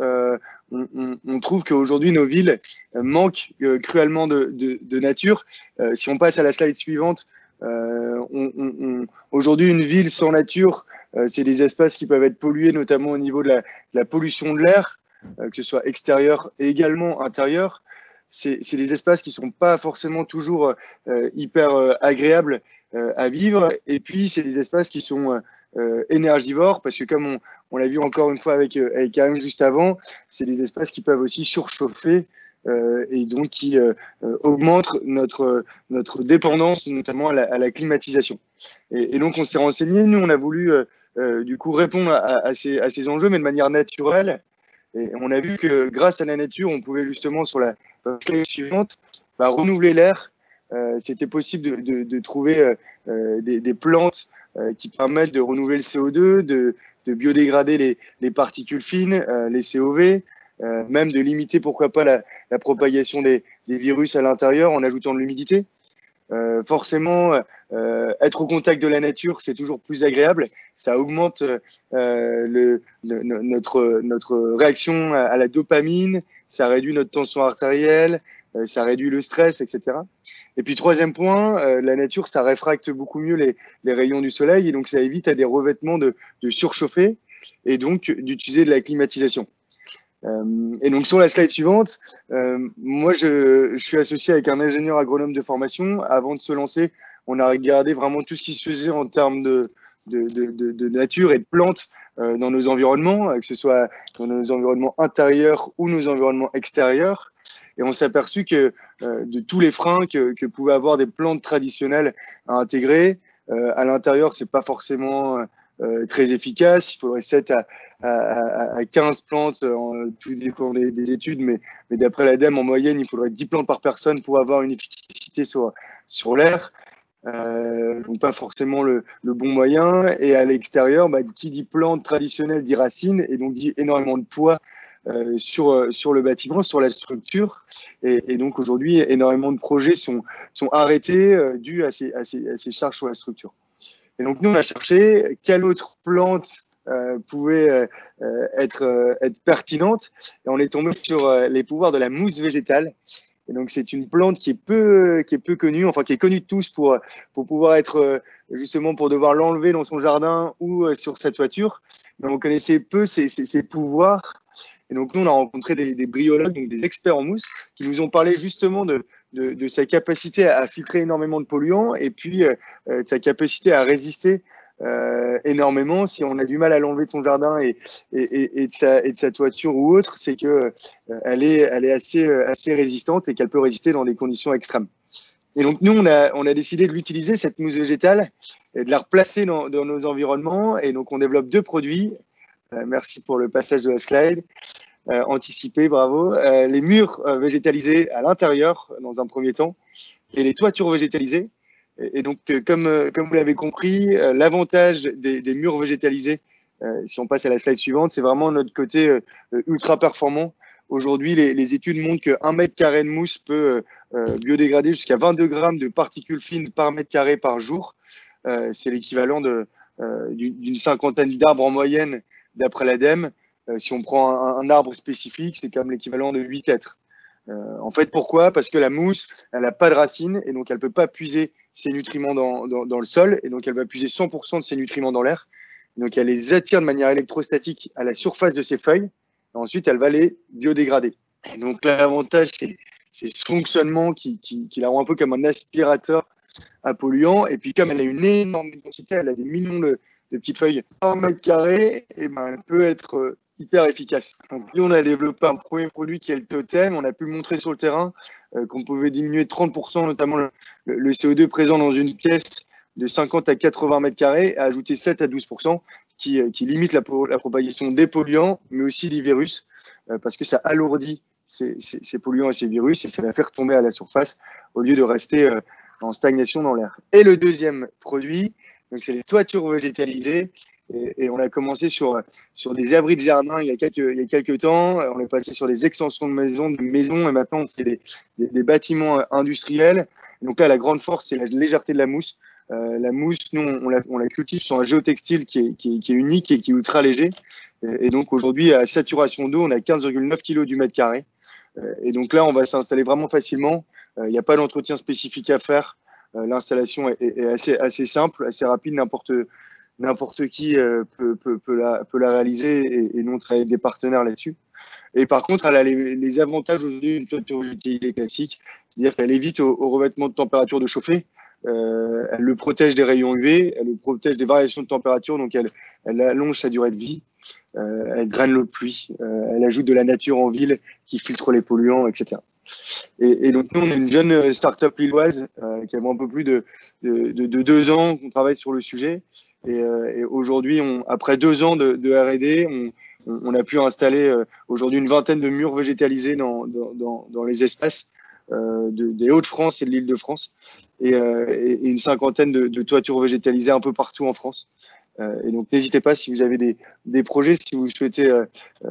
on trouve qu'aujourd'hui, nos villes manquent cruellement de nature. Si on passe à la slide suivante, aujourd'hui, une ville sans nature, c'est des espaces qui peuvent être pollués, notamment au niveau de la pollution de l'air, que ce soit extérieur et également intérieur. C'est des espaces qui ne sont pas forcément toujours hyper agréables à vivre. Et puis, c'est des espaces qui sont énergivores, parce que comme on l'a vu encore une fois avec Karim juste avant, c'est des espaces qui peuvent aussi surchauffer et donc qui augmente notre dépendance, notamment à la climatisation. Et donc, on s'est renseigné. Nous, on a voulu du coup répondre à ces enjeux, mais de manière naturelle. Et on a vu que grâce à la nature, on pouvait justement, sur la slide suivante, renouveler l'air. C'était possible de trouver des plantes qui permettent de renouveler le CO2, de biodégrader les particules fines, les COV, même de limiter, pourquoi pas, la propagation des virus à l'intérieur en ajoutant de l'humidité. Forcément, être au contact de la nature, c'est toujours plus agréable. Ça augmente notre réaction à la dopamine, ça réduit notre tension artérielle, ça réduit le stress, etc. Et puis, troisième point, la nature, ça réfracte beaucoup mieux les rayons du soleil, et donc ça évite à des revêtements de surchauffer et donc d'utiliser de la climatisation. Et donc sur la slide suivante, moi je suis associé avec un ingénieur agronome de formation. Avant de se lancer, on a regardé vraiment tout ce qui se faisait en termes de nature et de plantes dans nos environnements, que ce soit dans nos environnements intérieurs ou nos environnements extérieurs. Et on s'est aperçu que de tous les freins que pouvaient avoir des plantes traditionnelles à intégrer, à l'intérieur, c'est pas forcément très efficace. Il faudrait 7 à 15 plantes, tout dépend des études, mais d'après l'ADEME, en moyenne, il faudrait 10 plantes par personne pour avoir une efficacité sur l'air. Donc pas forcément le bon moyen. Et à l'extérieur, qui dit plante traditionnelle dit racine, et donc dit énormément de poids sur le bâtiment, sur la structure. Et donc aujourd'hui, énormément de projets sont arrêtés dus à ces charges sur la structure. Et donc nous, on a cherché quelle autre plante pouvait être pertinente, et on est tombé sur les pouvoirs de la mousse végétale. Et donc c'est une plante qui est peu connue, enfin qui est connue de tous pour pouvoir être justement pour devoir l'enlever dans son jardin ou sur sa toiture. Mais on connaissait peu ses pouvoirs. Et donc nous, on a rencontré des bryologues, donc des experts en mousse, qui nous ont parlé justement de sa capacité à filtrer énormément de polluants, et puis de sa capacité à résister énormément. Si on a du mal à l'enlever de son jardin et de sa toiture ou autre, c'est que elle est assez résistante et qu'elle peut résister dans des conditions extrêmes. Et donc nous, on a décidé de l'utiliser, cette mousse végétale, et de la replacer dans nos environnements. Et donc on développe 2 produits. Merci pour le passage de la slide. Anticipé, bravo. Les murs végétalisés à l'intérieur, dans un premier temps, et les toitures végétalisées. Et donc, comme vous l'avez compris, l'avantage des murs végétalisés, si on passe à la slide suivante, c'est vraiment notre côté ultra performant. Aujourd'hui, les études montrent qu'1 mètre carré de mousse peut biodégrader jusqu'à 22 grammes de particules fines par mètre carré par jour. C'est l'équivalent d'une cinquantaine d'arbres en moyenne, d'après l'ADEME. Si on prend un arbre spécifique, c'est comme l'équivalent de 8 êtres. En fait, pourquoi? Parce que la mousse, elle n'a pas de racines, et donc elle ne peut pas puiser ses nutriments dans le sol, et donc elle va puiser 100% de ses nutriments dans l'air. Donc elle les attire de manière électrostatique à la surface de ses feuilles, et ensuite elle va les biodégrader. Et donc l'avantage, c'est ce fonctionnement qui la rend un peu comme un aspirateur à polluants. Et puis comme elle a une énorme densité, elle a des millions de petites feuilles par mètre carré, et elle peut être hyper efficace. Donc, nous, on a développé un premier produit qui est le Totem. On a pu le montrer sur le terrain qu'on pouvait diminuer de 30%, notamment le CO2 présent dans une pièce de 50 à 80 mètres carrés, et ajouter 7 à 12%, qui limite la propagation des polluants, mais aussi des virus, parce que ça alourdit ces polluants et ces virus, et ça va faire tomber à la surface au lieu de rester en stagnation dans l'air. Et le deuxième produit, donc c'est les toitures végétalisées. Et on a commencé sur des abris de jardin il y a quelques temps. On est passé sur des extensions de maisons, et maintenant on fait des bâtiments industriels. Et donc là, la grande force, c'est la légèreté de la mousse. La mousse, nous, on la cultive sur un géotextile qui est unique et qui est ultra léger. Et donc aujourd'hui, à saturation d'eau, on a 15,9 kg du mètre carré. Et donc là, on va s'installer vraiment facilement. Il n'y a pas d'entretien spécifique à faire. L'installation est assez simple, assez rapide. N'importe qui peut la réaliser, et nous, on travaille avec des partenaires là-dessus. Et par contre, elle a les avantages aujourd'hui d'une toiture végétalisée classique, c'est-à-dire qu'elle évite au revêtement de température de chauffer, elle le protège des rayons UV, elle le protège des variations de température, donc elle allonge sa durée de vie, elle draine l'eau de pluie, elle ajoute de la nature en ville qui filtre les polluants, etc. Et donc, nous, on est une jeune start-up lilloise qui a un peu plus de 2 ans qu'on travaille sur le sujet. Et aujourd'hui, après 2 ans de R&D, on a pu installer aujourd'hui une vingtaine de murs végétalisés dans les espaces des Hauts-de-France et de l'Île-de-France et une cinquantaine de toitures végétalisées un peu partout en France. Et donc, n'hésitez pas si vous avez des projets, si vous souhaitez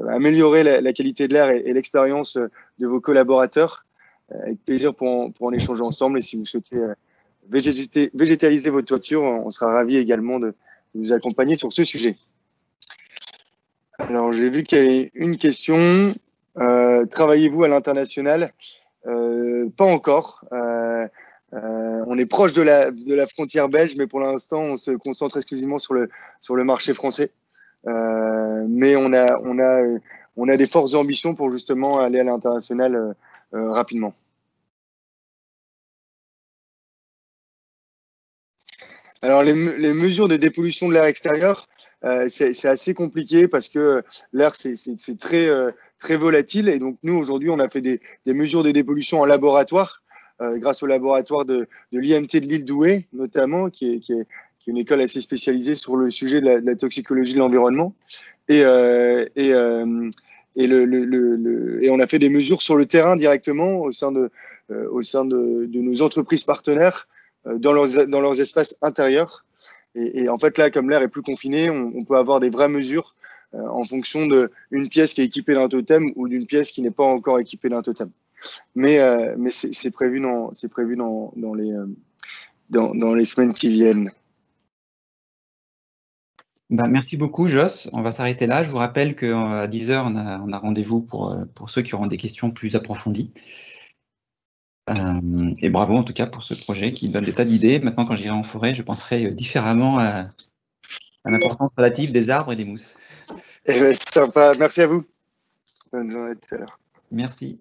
améliorer la qualité de l'air et l'expérience de vos collaborateurs, avec plaisir pour en échanger ensemble. Et si vous souhaitez végétaliser votre toiture, on sera ravis également de vous accompagner sur ce sujet. Alors, j'ai vu qu'il y avait une question. Travaillez-vous à l'international? Pas encore. On est proche de la frontière belge, mais pour l'instant, on se concentre exclusivement sur le marché français. Mais on a des fortes ambitions pour justement aller à l'international rapidement. Alors, les mesures de dépollution de l'air extérieur, c'est assez compliqué parce que l'air, c'est très volatile. Et donc, nous, aujourd'hui, on a fait des mesures de dépollution en laboratoire, grâce au laboratoire de l'IMT de l'île Douai, notamment, qui est une école assez spécialisée sur le sujet de la toxicologie de l'environnement. Et on a fait des mesures sur le terrain directement au sein de nos entreprises partenaires dans leurs espaces intérieurs. Et en fait, là, comme l'air est plus confiné, on peut avoir des vraies mesures en fonction d'une pièce qui est équipée d'un totem ou d'une pièce qui n'est pas encore équipée d'un totem. Mais c'est prévu dans les semaines qui viennent. Merci beaucoup, Joss. On va s'arrêter là. Je vous rappelle qu'à 10 h, on a rendez-vous pour ceux qui auront des questions plus approfondies. Et bravo en tout cas pour ce projet qui donne des tas d'idées. Maintenant, quand j'irai en forêt, je penserai différemment à l'importance relative des arbres et des mousses. Sympa. Merci à vous. Bonne journée, tout à l'heure. Merci.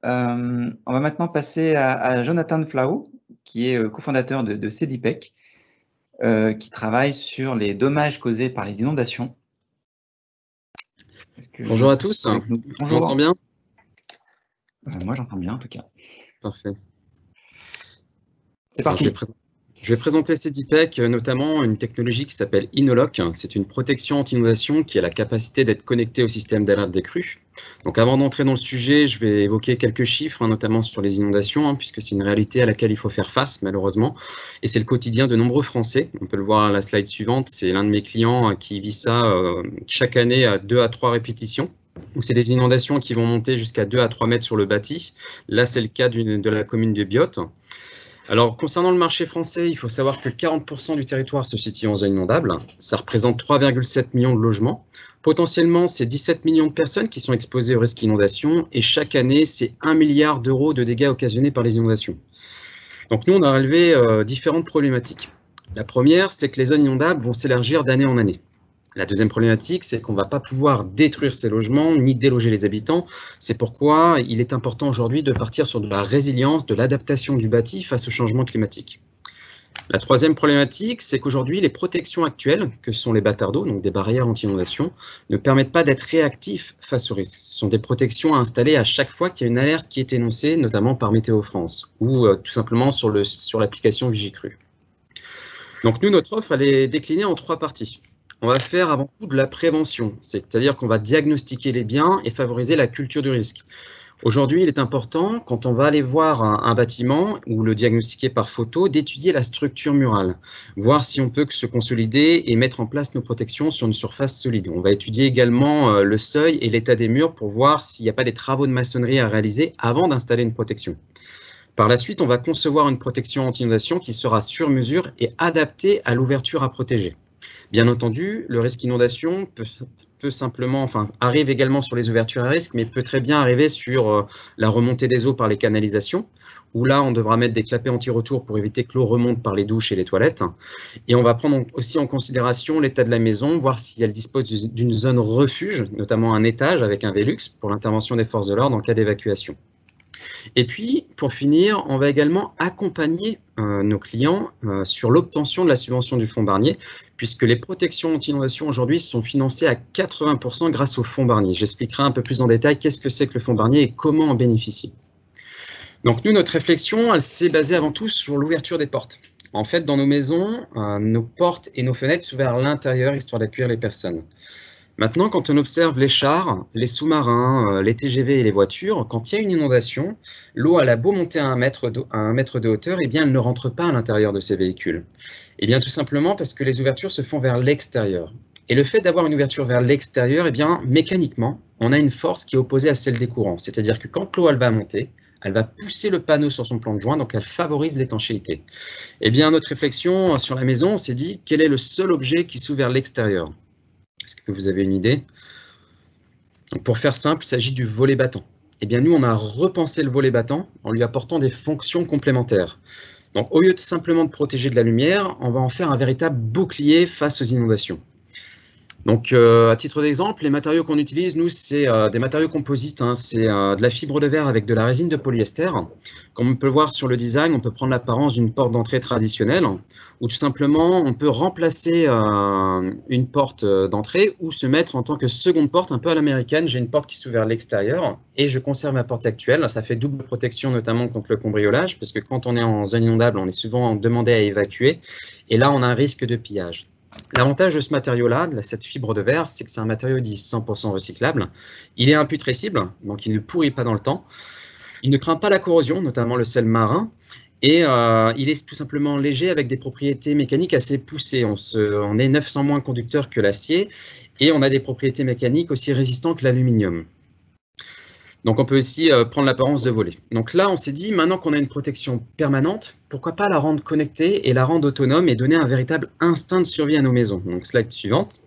On va maintenant passer à Jonathan Flau, qui est cofondateur de CEDIPEC, qui travaille sur les dommages causés par les inondations. Bonjour à tous. On m'entend bien? Moi, j'entends bien en tout cas. Parfait. C'est parti. Je vais présenter CEDIPEC, notamment une technologie qui s'appelle Inoloc. C'est une protection anti-inondation qui a la capacité d'être connectée au système d'alerte des crues. Donc avant d'entrer dans le sujet, je vais évoquer quelques chiffres, notamment sur les inondations, puisque c'est une réalité à laquelle il faut faire face, malheureusement. Et c'est le quotidien de nombreux Français. On peut le voir à la slide suivante. C'est l'un de mes clients qui vit ça chaque année à 2 à 3 répétitions. C'est des inondations qui vont monter jusqu'à 2 à 3 mètres sur le bâti. Là, c'est le cas de la commune de Biot. Alors, concernant le marché français, il faut savoir que 40% du territoire se situe en zone inondable. Ça représente 3,7 millions de logements. Potentiellement, c'est 17 millions de personnes qui sont exposées au risque d'inondation. Et chaque année, c'est 1 milliard d'euros de dégâts occasionnés par les inondations. Donc, nous, on a relevé différentes problématiques. La première, c'est que les zones inondables vont s'élargir d'année en année. La deuxième problématique, c'est qu'on ne va pas pouvoir détruire ces logements ni déloger les habitants. C'est pourquoi il est important aujourd'hui de partir sur de la résilience, de l'adaptation du bâti face au changement climatique. La troisième problématique, c'est qu'aujourd'hui, les protections actuelles, que sont les bâtards d'eau, donc des barrières anti-inondation, ne permettent pas d'être réactifs face au risque. Ce sont des protections à installer à chaque fois qu'il y a une alerte qui est énoncée, notamment par Météo France, ou tout simplement sur l'application Vigicru. Donc nous, notre offre, elle est déclinée en 3 parties. On va faire avant tout de la prévention, c'est-à-dire qu'on va diagnostiquer les biens et favoriser la culture du risque. Aujourd'hui, il est important, quand on va aller voir un bâtiment ou le diagnostiquer par photo, d'étudier la structure murale, voir si on peut se consolider et mettre en place nos protections sur une surface solide. On va étudier également le seuil et l'état des murs pour voir s'il n'y a pas des travaux de maçonnerie à réaliser avant d'installer une protection. Par la suite, on va concevoir une protection anti-inondation qui sera sur mesure et adaptée à l'ouverture à protéger. Bien entendu, le risque inondation arrive également sur les ouvertures à risque, mais peut très bien arriver sur la remontée des eaux par les canalisations, où là, on devra mettre des clapets anti-retour pour éviter que l'eau remonte par les douches et les toilettes. Et on va prendre aussi en considération l'état de la maison, voir si elle dispose d'une zone refuge, notamment un étage avec un Velux pour l'intervention des forces de l'ordre en cas d'évacuation. Et puis, pour finir, on va également accompagner nos clients sur l'obtention de la subvention du fonds Barnier, puisque les protections anti-inondation aujourd'hui sont financées à 80% grâce au fonds Barnier. J'expliquerai un peu plus en détail qu'est-ce que c'est que le fonds Barnier et comment en bénéficier. Donc nous, notre réflexion, elle s'est basée avant tout sur l'ouverture des portes. En fait, dans nos maisons, nos portes et nos fenêtres s'ouvrent vers l'intérieur, histoire d'accueillir les personnes. Maintenant, quand on observe les chars, les sous-marins, les TGV et les voitures, quand il y a une inondation, l'eau elle a beau monter à 1 mètre de hauteur, eh bien, elle ne rentre pas à l'intérieur de ces véhicules. Eh bien, tout simplement parce que les ouvertures se font vers l'extérieur. Et le fait d'avoir une ouverture vers l'extérieur, eh bien, mécaniquement, on a une force qui est opposée à celle des courants. C'est-à-dire que quand l'eau elle va monter, elle va pousser le panneau sur son plan de joint, donc elle favorise l'étanchéité. Eh bien, notre réflexion sur la maison, on s'est dit, quel est le seul objet qui s'ouvre vers l'extérieur? Est-ce que vous avez une idée? Donc, pour faire simple, il s'agit du volet battant. Eh bien, nous, on a repensé le volet battant en lui apportant des fonctions complémentaires. Donc, au lieu de simplement de protéger de la lumière, on va en faire un véritable bouclier face aux inondations. Donc, à titre d'exemple, les matériaux qu'on utilise, nous, c'est des matériaux composites. Hein, c'est de la fibre de verre avec de la résine de polyester. Comme on peut le voir sur le design, on peut prendre l'apparence d'une porte d'entrée traditionnelle, ou tout simplement, on peut remplacer une porte d'entrée ou se mettre en tant que seconde porte, un peu à l'américaine. J'ai une porte qui s'ouvre vers l'extérieur et je conserve ma porte actuelle. Ça fait double protection, notamment contre le cambriolage, parce que quand on est en zone inondable, on est souvent demandé à évacuer. Et là, on a un risque de pillage. L'avantage de ce matériau-là, de cette fibre de verre, c'est que c'est un matériau dit 100% recyclable. Il est imputrescible, donc il ne pourrit pas dans le temps. Il ne craint pas la corrosion, notamment le sel marin. Et il est tout simplement léger avec des propriétés mécaniques assez poussées. On est 900 moins conducteur que l'acier et on a des propriétés mécaniques aussi résistantes que l'aluminium. Donc on peut aussi prendre l'apparence de volet. Donc là, on s'est dit, maintenant qu'on a une protection permanente, pourquoi pas la rendre connectée et la rendre autonome et donner un véritable instinct de survie à nos maisons. Donc slide suivante.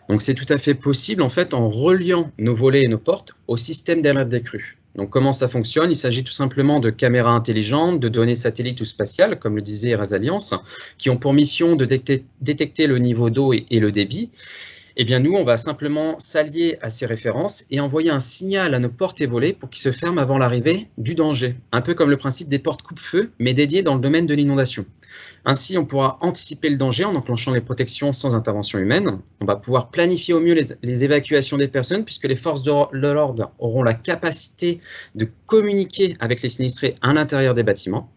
Donc c'est tout à fait possible en fait en reliant nos volets et nos portes au système d'alerte des crues. Donc comment ça fonctionne? Il s'agit tout simplement de caméras intelligentes, de données satellites ou spatiales, comme le disait Erasaliance, qui ont pour mission de détecter le niveau d'eau et le débit. Eh bien, nous, on va simplement s'allier à ces références et envoyer un signal à nos portes et volets pour qu'ils se ferment avant l'arrivée du danger. Un peu comme le principe des portes coupe-feu, mais dédiées dans le domaine de l'inondation. Ainsi, on pourra anticiper le danger en enclenchant les protections sans intervention humaine. On va pouvoir planifier au mieux les évacuations des personnes, puisque les forces de l'ordre auront la capacité de communiquer avec les sinistrés à l'intérieur des bâtiments.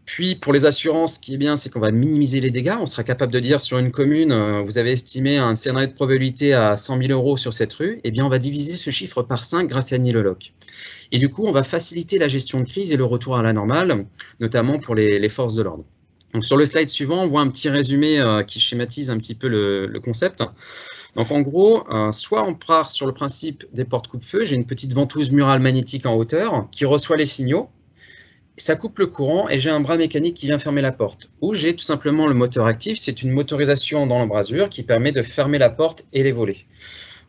Puis, pour les assurances, ce qui est bien, c'est qu'on va minimiser les dégâts. On sera capable de dire sur une commune, vous avez estimé un scénario de probabilité à 100 000 € sur cette rue, eh bien, on va diviser ce chiffre par 5 grâce à Niloloc. Et du coup, on va faciliter la gestion de crise et le retour à la normale, notamment pour les forces de l'ordre. Donc, sur le slide suivant, on voit un petit résumé qui schématise un petit peu le concept. Donc, en gros, soit on part sur le principe des portes coupe-feu. J'ai une petite ventouse murale magnétique en hauteur qui reçoit les signaux. Ça coupe le courant et j'ai un bras mécanique qui vient fermer la porte. Ou j'ai tout simplement le moteur actif, c'est une motorisation dans l'embrasure qui permet de fermer la porte et les volets.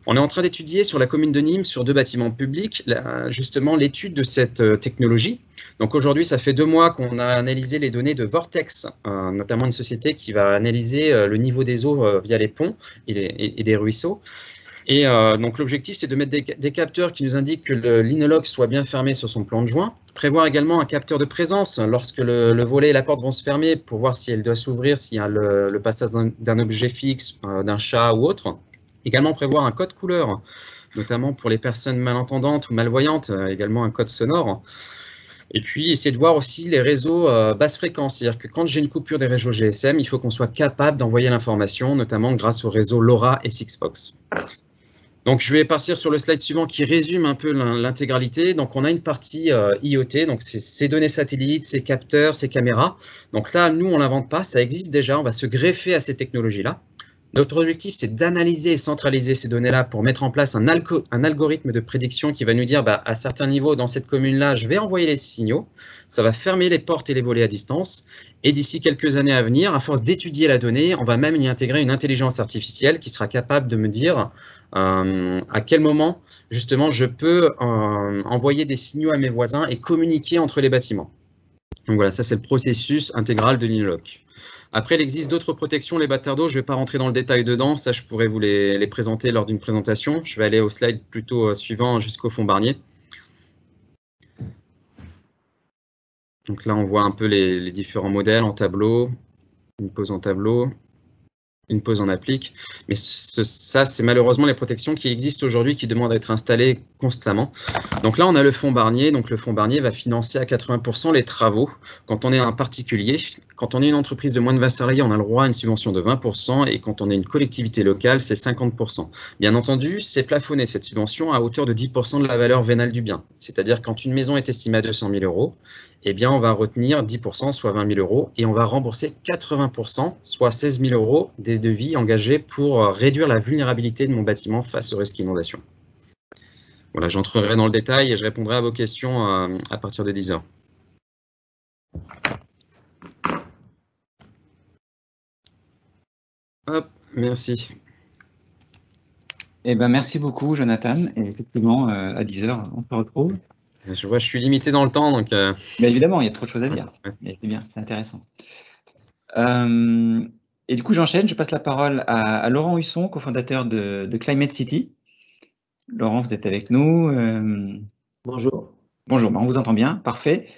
On est en train d'étudier sur la commune de Nîmes, sur 2 bâtiments publics, justement l'étude de cette technologie. Donc aujourd'hui, ça fait 2 mois qu'on a analysé les données de Vortex, notamment une société qui va analyser le niveau des eaux via les ponts et des ruisseaux. Et donc l'objectif, c'est de mettre des capteurs qui nous indiquent que l'inologue soit bien fermé sur son plan de joint. Prévoir également un capteur de présence lorsque le volet et la porte vont se fermer pour voir si elle doit s'ouvrir, s'il y a le passage d'un objet fixe, d'un chat ou autre. Également prévoir un code couleur, notamment pour les personnes malentendantes ou malvoyantes, également un code sonore. Et puis, essayer de voir aussi les réseaux basse fréquence. C'est-à-dire que quand j'ai une coupure des réseaux GSM, il faut qu'on soit capable d'envoyer l'information, notamment grâce au réseau LoRa et Sigfox. Donc, je vais partir sur le slide suivant qui résume un peu l'intégralité. Donc, on a une partie IoT, donc c'est ces données satellites, ces capteurs, ces caméras. Donc là, nous, on ne l'invente pas, ça existe déjà, on va se greffer à ces technologies-là. Notre objectif, c'est d'analyser et centraliser ces données-là pour mettre en place un algorithme de prédiction qui va nous dire, à certains niveaux, dans cette commune-là, je vais envoyer les signaux, ça va fermer les portes et les volets à distance, et d'ici quelques années à venir, à force d'étudier la donnée, on va même y intégrer une intelligence artificielle qui sera capable de me dire à quel moment, justement, je peux envoyer des signaux à mes voisins et communiquer entre les bâtiments. Donc voilà, ça c'est le processus intégral de l'Inloc. Après, il existe d'autres protections, les bâtards d'eau, je ne vais pas rentrer dans le détail dedans, ça je pourrais vous les présenter lors d'une présentation. Je vais aller au slide plutôt suivant jusqu'au fond Barnier. Donc là, on voit un peu les différents modèles en tableau, une pose en tableau. une pause en applique. Mais ça, c'est malheureusement les protections qui existent aujourd'hui, qui demandent à être installées constamment. Donc là, on a le fonds Barnier. Donc le fonds Barnier va financer à 80% les travaux. Quand on est un particulier, quand on est une entreprise de moins de 20 salariés, on a le droit à une subvention de 20%. Et quand on est une collectivité locale, c'est 50%. Bien entendu, c'est plafonné, cette subvention, à hauteur de 10% de la valeur vénale du bien. C'est-à-dire quand une maison est estimée à 200 000 €, eh bien, on va retenir 10%, soit 20 000 €, et on va rembourser 80%, soit 16 000 € des devis engagés pour réduire la vulnérabilité de mon bâtiment face au risque inondation. Voilà, j'entrerai dans le détail et je répondrai à vos questions à partir de 10 h. Hop, merci. Eh ben, merci beaucoup, Jonathan. Et effectivement, à 10 h, on se retrouve. Je vois, je suis limité dans le temps, donc. Mais évidemment, il y a trop de choses à dire. Ouais. Mais c'est bien, c'est intéressant. Et du coup, j'enchaîne. Je passe la parole à Laurent Husson, cofondateur de Climate City. Laurent, vous êtes avec nous. Bonjour. Bonjour, on vous entend bien. Parfait.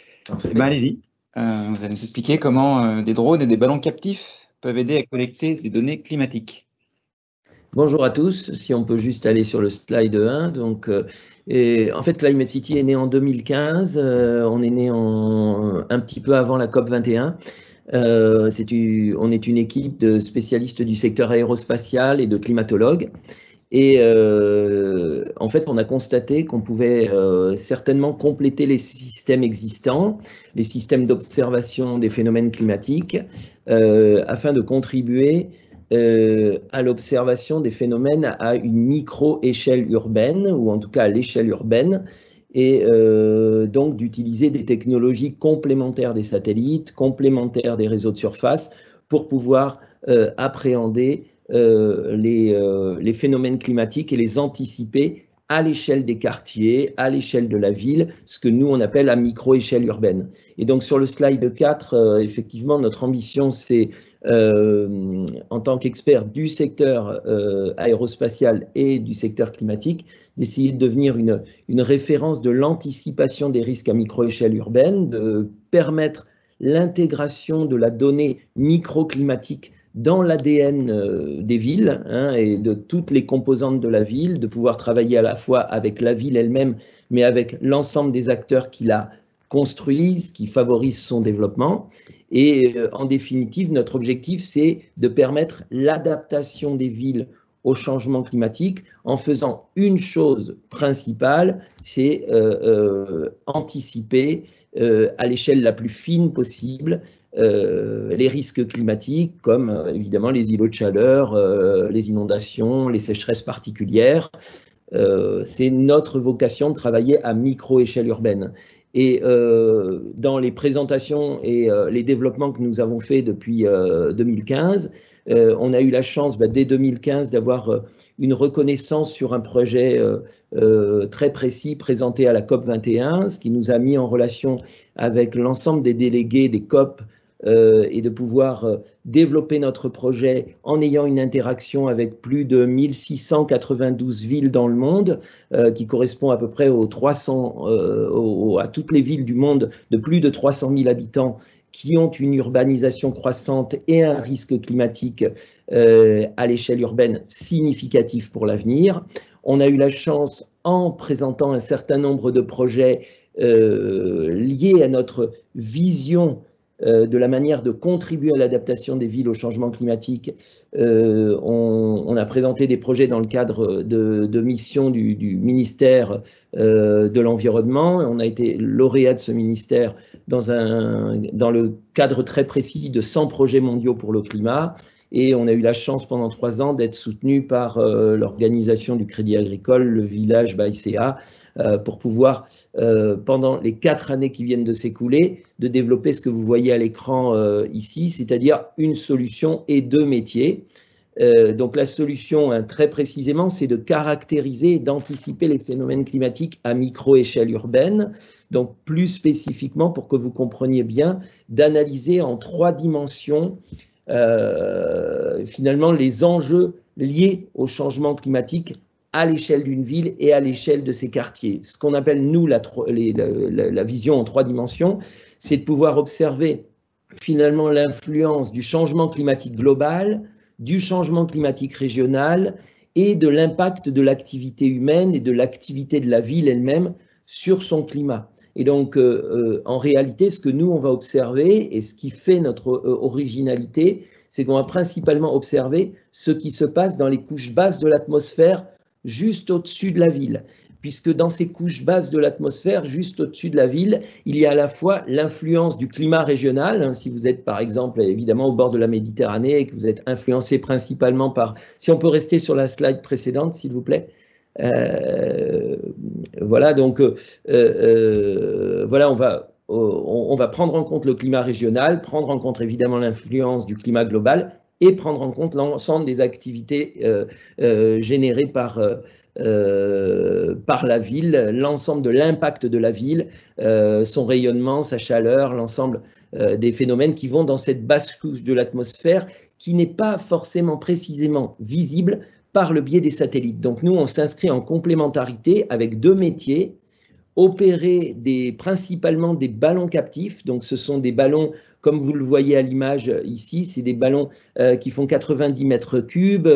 Ben, allez-y. Vous allez nous expliquer comment des drones et des ballons captifs peuvent aider à collecter des données climatiques. Bonjour à tous, si on peut juste aller sur le slide 1. Donc, en fait, Climate City est né en 2015, on est né un petit peu avant la COP21. On est une équipe de spécialistes du secteur aérospatial et de climatologues. Et en fait, on a constaté qu'on pouvait certainement compléter les systèmes existants, les systèmes d'observation des phénomènes climatiques, afin de contribuer à l'observation des phénomènes à une micro-échelle urbaine, ou en tout cas à l'échelle urbaine, et donc d'utiliser des technologies complémentaires des satellites, complémentaires des réseaux de surface, pour pouvoir appréhender les phénomènes climatiques et les anticiper à l'échelle des quartiers, à l'échelle de la ville, ce que nous on appelle la micro-échelle urbaine. Et donc sur le slide 4, effectivement, notre ambition c'est, en tant qu'expert du secteur aérospatial et du secteur climatique, d'essayer de devenir une référence de l'anticipation des risques à micro-échelle urbaine, de permettre l'intégration de la donnée microclimatique dans l'ADN des villes et de toutes les composantes de la ville, de pouvoir travailler à la fois avec la ville elle-même, mais avec l'ensemble des acteurs qui la construisent, qui favorisent son développement. Et en définitive, notre objectif, c'est de permettre l'adaptation des villes au changement climatique en faisant une chose principale, c'est anticiper à l'échelle la plus fine possible les risques climatiques comme évidemment les îlots de chaleur, les inondations, les sécheresses particulières. C'est notre vocation de travailler à micro-échelle urbaine. Et dans les présentations et les développements que nous avons faits depuis 2015, on a eu la chance dès 2015 d'avoir une reconnaissance sur un projet très précis présenté à la COP21, ce qui nous a mis en relation avec l'ensemble des délégués des COP et de pouvoir développer notre projet en ayant une interaction avec plus de 1692 villes dans le monde, qui correspond à peu près aux 300, à toutes les villes du monde de plus de 300 000 habitants qui ont une urbanisation croissante et un risque climatique à l'échelle urbaine significatif pour l'avenir. On a eu la chance, en présentant un certain nombre de projets liés à notre vision de la manière de contribuer à l'adaptation des villes au changement climatique, on a présenté des projets dans le cadre de missions du ministère de l'Environnement. On a été lauréat de ce ministère dans le cadre très précis de 100 projets mondiaux pour le climat. Et on a eu la chance pendant 3 ans d'être soutenu par l'organisation du Crédit Agricole, le Village BAICA, pour pouvoir, pendant les 4 années qui viennent de s'écouler, de développer ce que vous voyez à l'écran ici, c'est-à-dire une solution et 2 métiers. Donc la solution, très précisément, c'est de caractériser et d'anticiper les phénomènes climatiques à micro-échelle urbaine. Donc plus spécifiquement, pour que vous compreniez bien, d'analyser en 3 dimensions finalement les enjeux liés au changement climatique à l'échelle d'une ville et à l'échelle de ses quartiers. Ce qu'on appelle, nous, la vision en 3 dimensions, c'est de pouvoir observer finalement l'influence du changement climatique global, du changement climatique régional et de l'impact de l'activité humaine et de l'activité de la ville elle-même sur son climat. Et donc, en réalité, ce que nous, on va observer, et ce qui fait notre originalité, c'est qu'on va principalement observer ce qui se passe dans les couches basses de l'atmosphère, juste au-dessus de la ville. Puisque dans ces couches basses de l'atmosphère, juste au-dessus de la ville, il y a à la fois l'influence du climat régional, hein, si vous êtes par exemple évidemment au bord de la Méditerranée et que vous êtes influencé principalement par... Si on peut rester sur la slide précédente, s'il vous plaît. Voilà, donc voilà, on va prendre en compte le climat régional, prendre en compte évidemment l'influence du climat global et prendre en compte l'ensemble des activités générées par la ville, l'ensemble de l'impact de la ville, son rayonnement, sa chaleur, l'ensemble des phénomènes qui vont dans cette basse couche de l'atmosphère qui n'est pas forcément précisément visible par le biais des satellites. Donc nous, on s'inscrit en complémentarité avec deux métiers, opérer principalement des ballons captifs, donc ce sont des ballons, comme vous le voyez à l'image ici, c'est des ballons qui font 90 mètres cubes,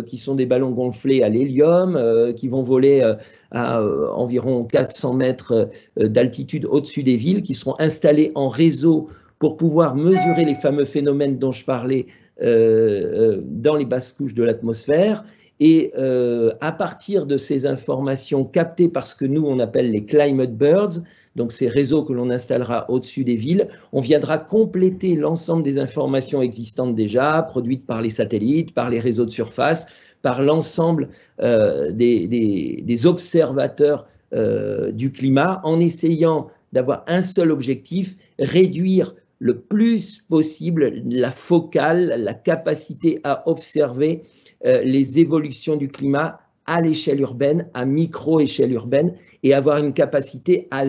qui sont des ballons gonflés à l'hélium, qui vont voler à environ 400 mètres d'altitude au-dessus des villes, qui seront installés en réseau pour pouvoir mesurer les fameux phénomènes dont je parlais dans les basses couches de l'atmosphère. Et à partir de ces informations captées par ce que nous, on appelle les climate birds, donc ces réseaux que l'on installera au-dessus des villes, on viendra compléter l'ensemble des informations existantes déjà, produites par les satellites, par les réseaux de surface, par l'ensemble des observateurs du climat, en essayant d'avoir un seul objectif, réduire le plus possible la focale, la capacité à observer les évolutions du climat à l'échelle urbaine, à micro-échelle urbaine, et avoir une capacité à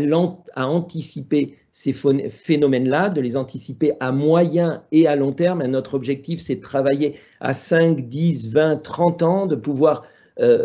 anticiper ces phénomènes-là, de les anticiper à moyen et à long terme. Et notre objectif, c'est de travailler à 5, 10, 20, 30 ans, de pouvoir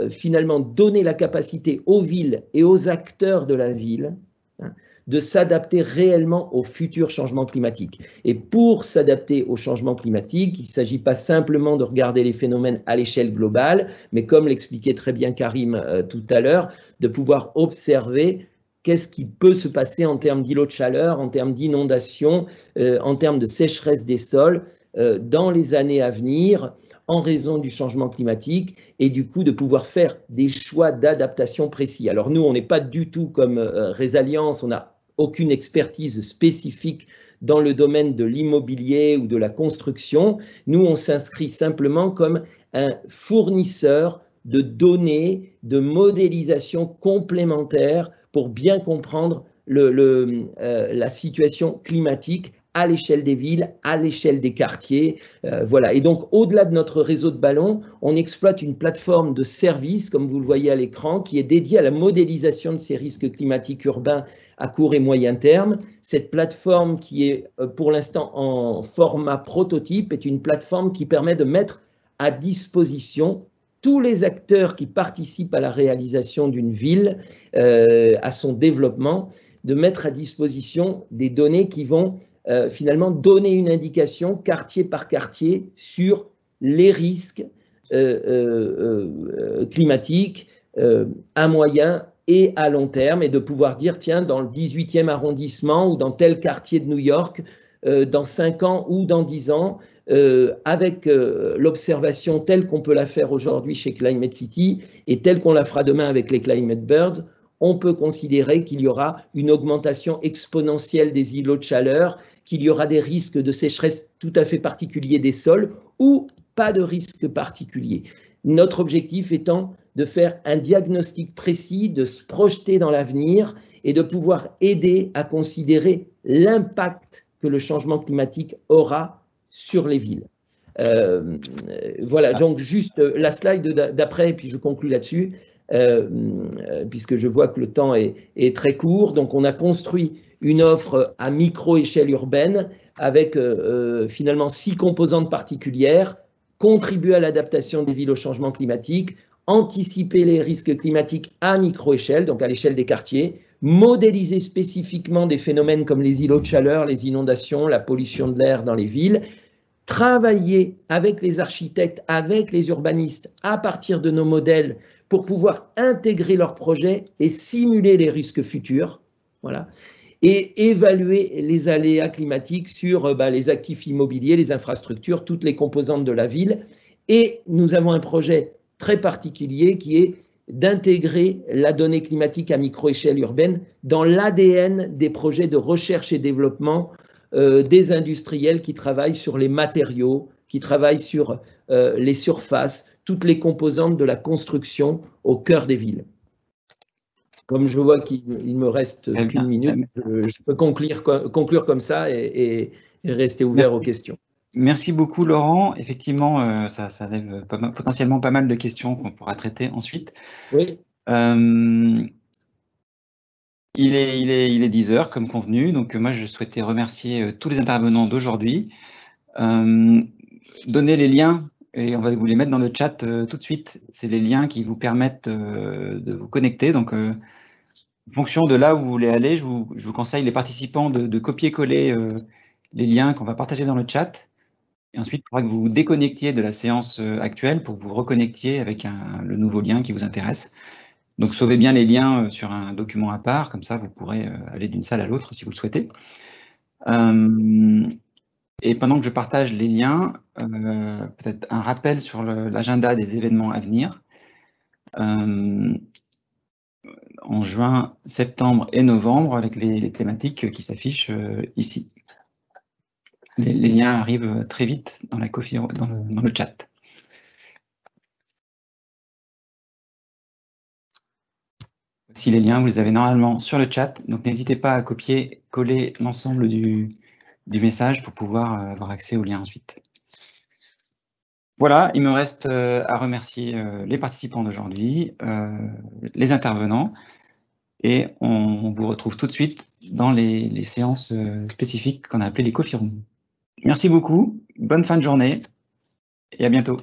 finalement donner la capacité aux villes et aux acteurs de la ville, hein, de s'adapter réellement aux futurs changements climatiques. Et pour s'adapter aux changements climatiques, il ne s'agit pas simplement de regarder les phénomènes à l'échelle globale, mais comme l'expliquait très bien Karim tout à l'heure, de pouvoir observer qu'est-ce qui peut se passer en termes d'îlots de chaleur, en termes d'inondations, en termes de sécheresse des sols dans les années à venir, en raison du changement climatique, et du coup de pouvoir faire des choix d'adaptation précis. Alors nous, on n'est pas du tout comme Résalliance, on n'a aucune expertise spécifique dans le domaine de l'immobilier ou de la construction. Nous, on s'inscrit simplement comme un fournisseur de données, de modélisation complémentaire pour bien comprendre la situation climatique à l'échelle des villes, à l'échelle des quartiers. Voilà. Et donc, au-delà de notre réseau de ballons, on exploite une plateforme de services, comme vous le voyez à l'écran, qui est dédiée à la modélisation de ces risques climatiques urbains à court et moyen terme. Cette plateforme, qui est pour l'instant en format prototype, est une plateforme qui permet de mettre à disposition tous les acteurs qui participent à la réalisation d'une ville, à son développement, de mettre à disposition des données qui vont finalement donner une indication quartier par quartier sur les risques climatiques à moyen et à long terme, et de pouvoir dire, tiens, dans le 18e arrondissement ou dans tel quartier de New York, dans 5 ans ou dans 10 ans, avec l'observation telle qu'on peut la faire aujourd'hui chez Climate City et telle qu'on la fera demain avec les Climate Birds, on peut considérer qu'il y aura une augmentation exponentielle des îlots de chaleur, qu'il y aura des risques de sécheresse tout à fait particuliers des sols ou pas de risque particulier. Notre objectif étant de faire un diagnostic précis, de se projeter dans l'avenir et de pouvoir aider à considérer l'impact que le changement climatique aura sur les villes. Voilà, donc juste la slide d'après, et puis je conclus là-dessus. Puisque je vois que le temps est très court. Donc, on a construit une offre à micro-échelle urbaine avec finalement 6 composantes particulières: contribuer à l'adaptation des villes au changement climatique, anticiper les risques climatiques à micro-échelle, donc à l'échelle des quartiers, modéliser spécifiquement des phénomènes comme les îlots de chaleur, les inondations, la pollution de l'air dans les villes, travailler avec les architectes, avec les urbanistes, à partir de nos modèles, pour pouvoir intégrer leurs projets et simuler les risques futurs, voilà, et évaluer les aléas climatiques sur les actifs immobiliers, les infrastructures, toutes les composantes de la ville. Et nous avons un projet très particulier qui est d'intégrer la donnée climatique à micro-échelle urbaine dans l'ADN des projets de recherche et développement des industriels qui travaillent sur les matériaux, qui travaillent sur les surfaces, toutes les composantes de la construction au cœur des villes. Comme je vois qu'il me reste qu'une minute, je peux conclure comme ça et rester ouvert aux questions. Merci beaucoup, Laurent. Effectivement, ça lève potentiellement pas mal de questions qu'on pourra traiter ensuite. Oui. Il est 10 heures, comme convenu. Donc, moi, je souhaitais remercier tous les intervenants d'aujourd'hui. Donner les liens, et on va vous les mettre dans le chat tout de suite. C'est les liens qui vous permettent de vous connecter. Donc, en fonction de là où vous voulez aller, je vous conseille les participants de copier-coller les liens qu'on va partager dans le chat. Et ensuite, il faudra que vous vous déconnectiez de la séance actuelle pour que vous reconnectiez avec le nouveau lien qui vous intéresse. Donc, sauvez bien les liens sur un document à part, comme ça, vous pourrez aller d'une salle à l'autre si vous le souhaitez. Et pendant que je partage les liens, peut-être un rappel sur l'agenda des événements à venir. En juin, septembre et novembre, avec les thématiques qui s'affichent ici. Les liens arrivent très vite dans le chat. Si les liens, vous les avez normalement sur le chat, donc n'hésitez pas à copier-coller l'ensemble du message pour pouvoir avoir accès aux liens ensuite. Voilà, il me reste à remercier les participants d'aujourd'hui, les intervenants, et on vous retrouve tout de suite dans les séances spécifiques qu'on a appelées les coffee rooms. Merci beaucoup, bonne fin de journée et à bientôt.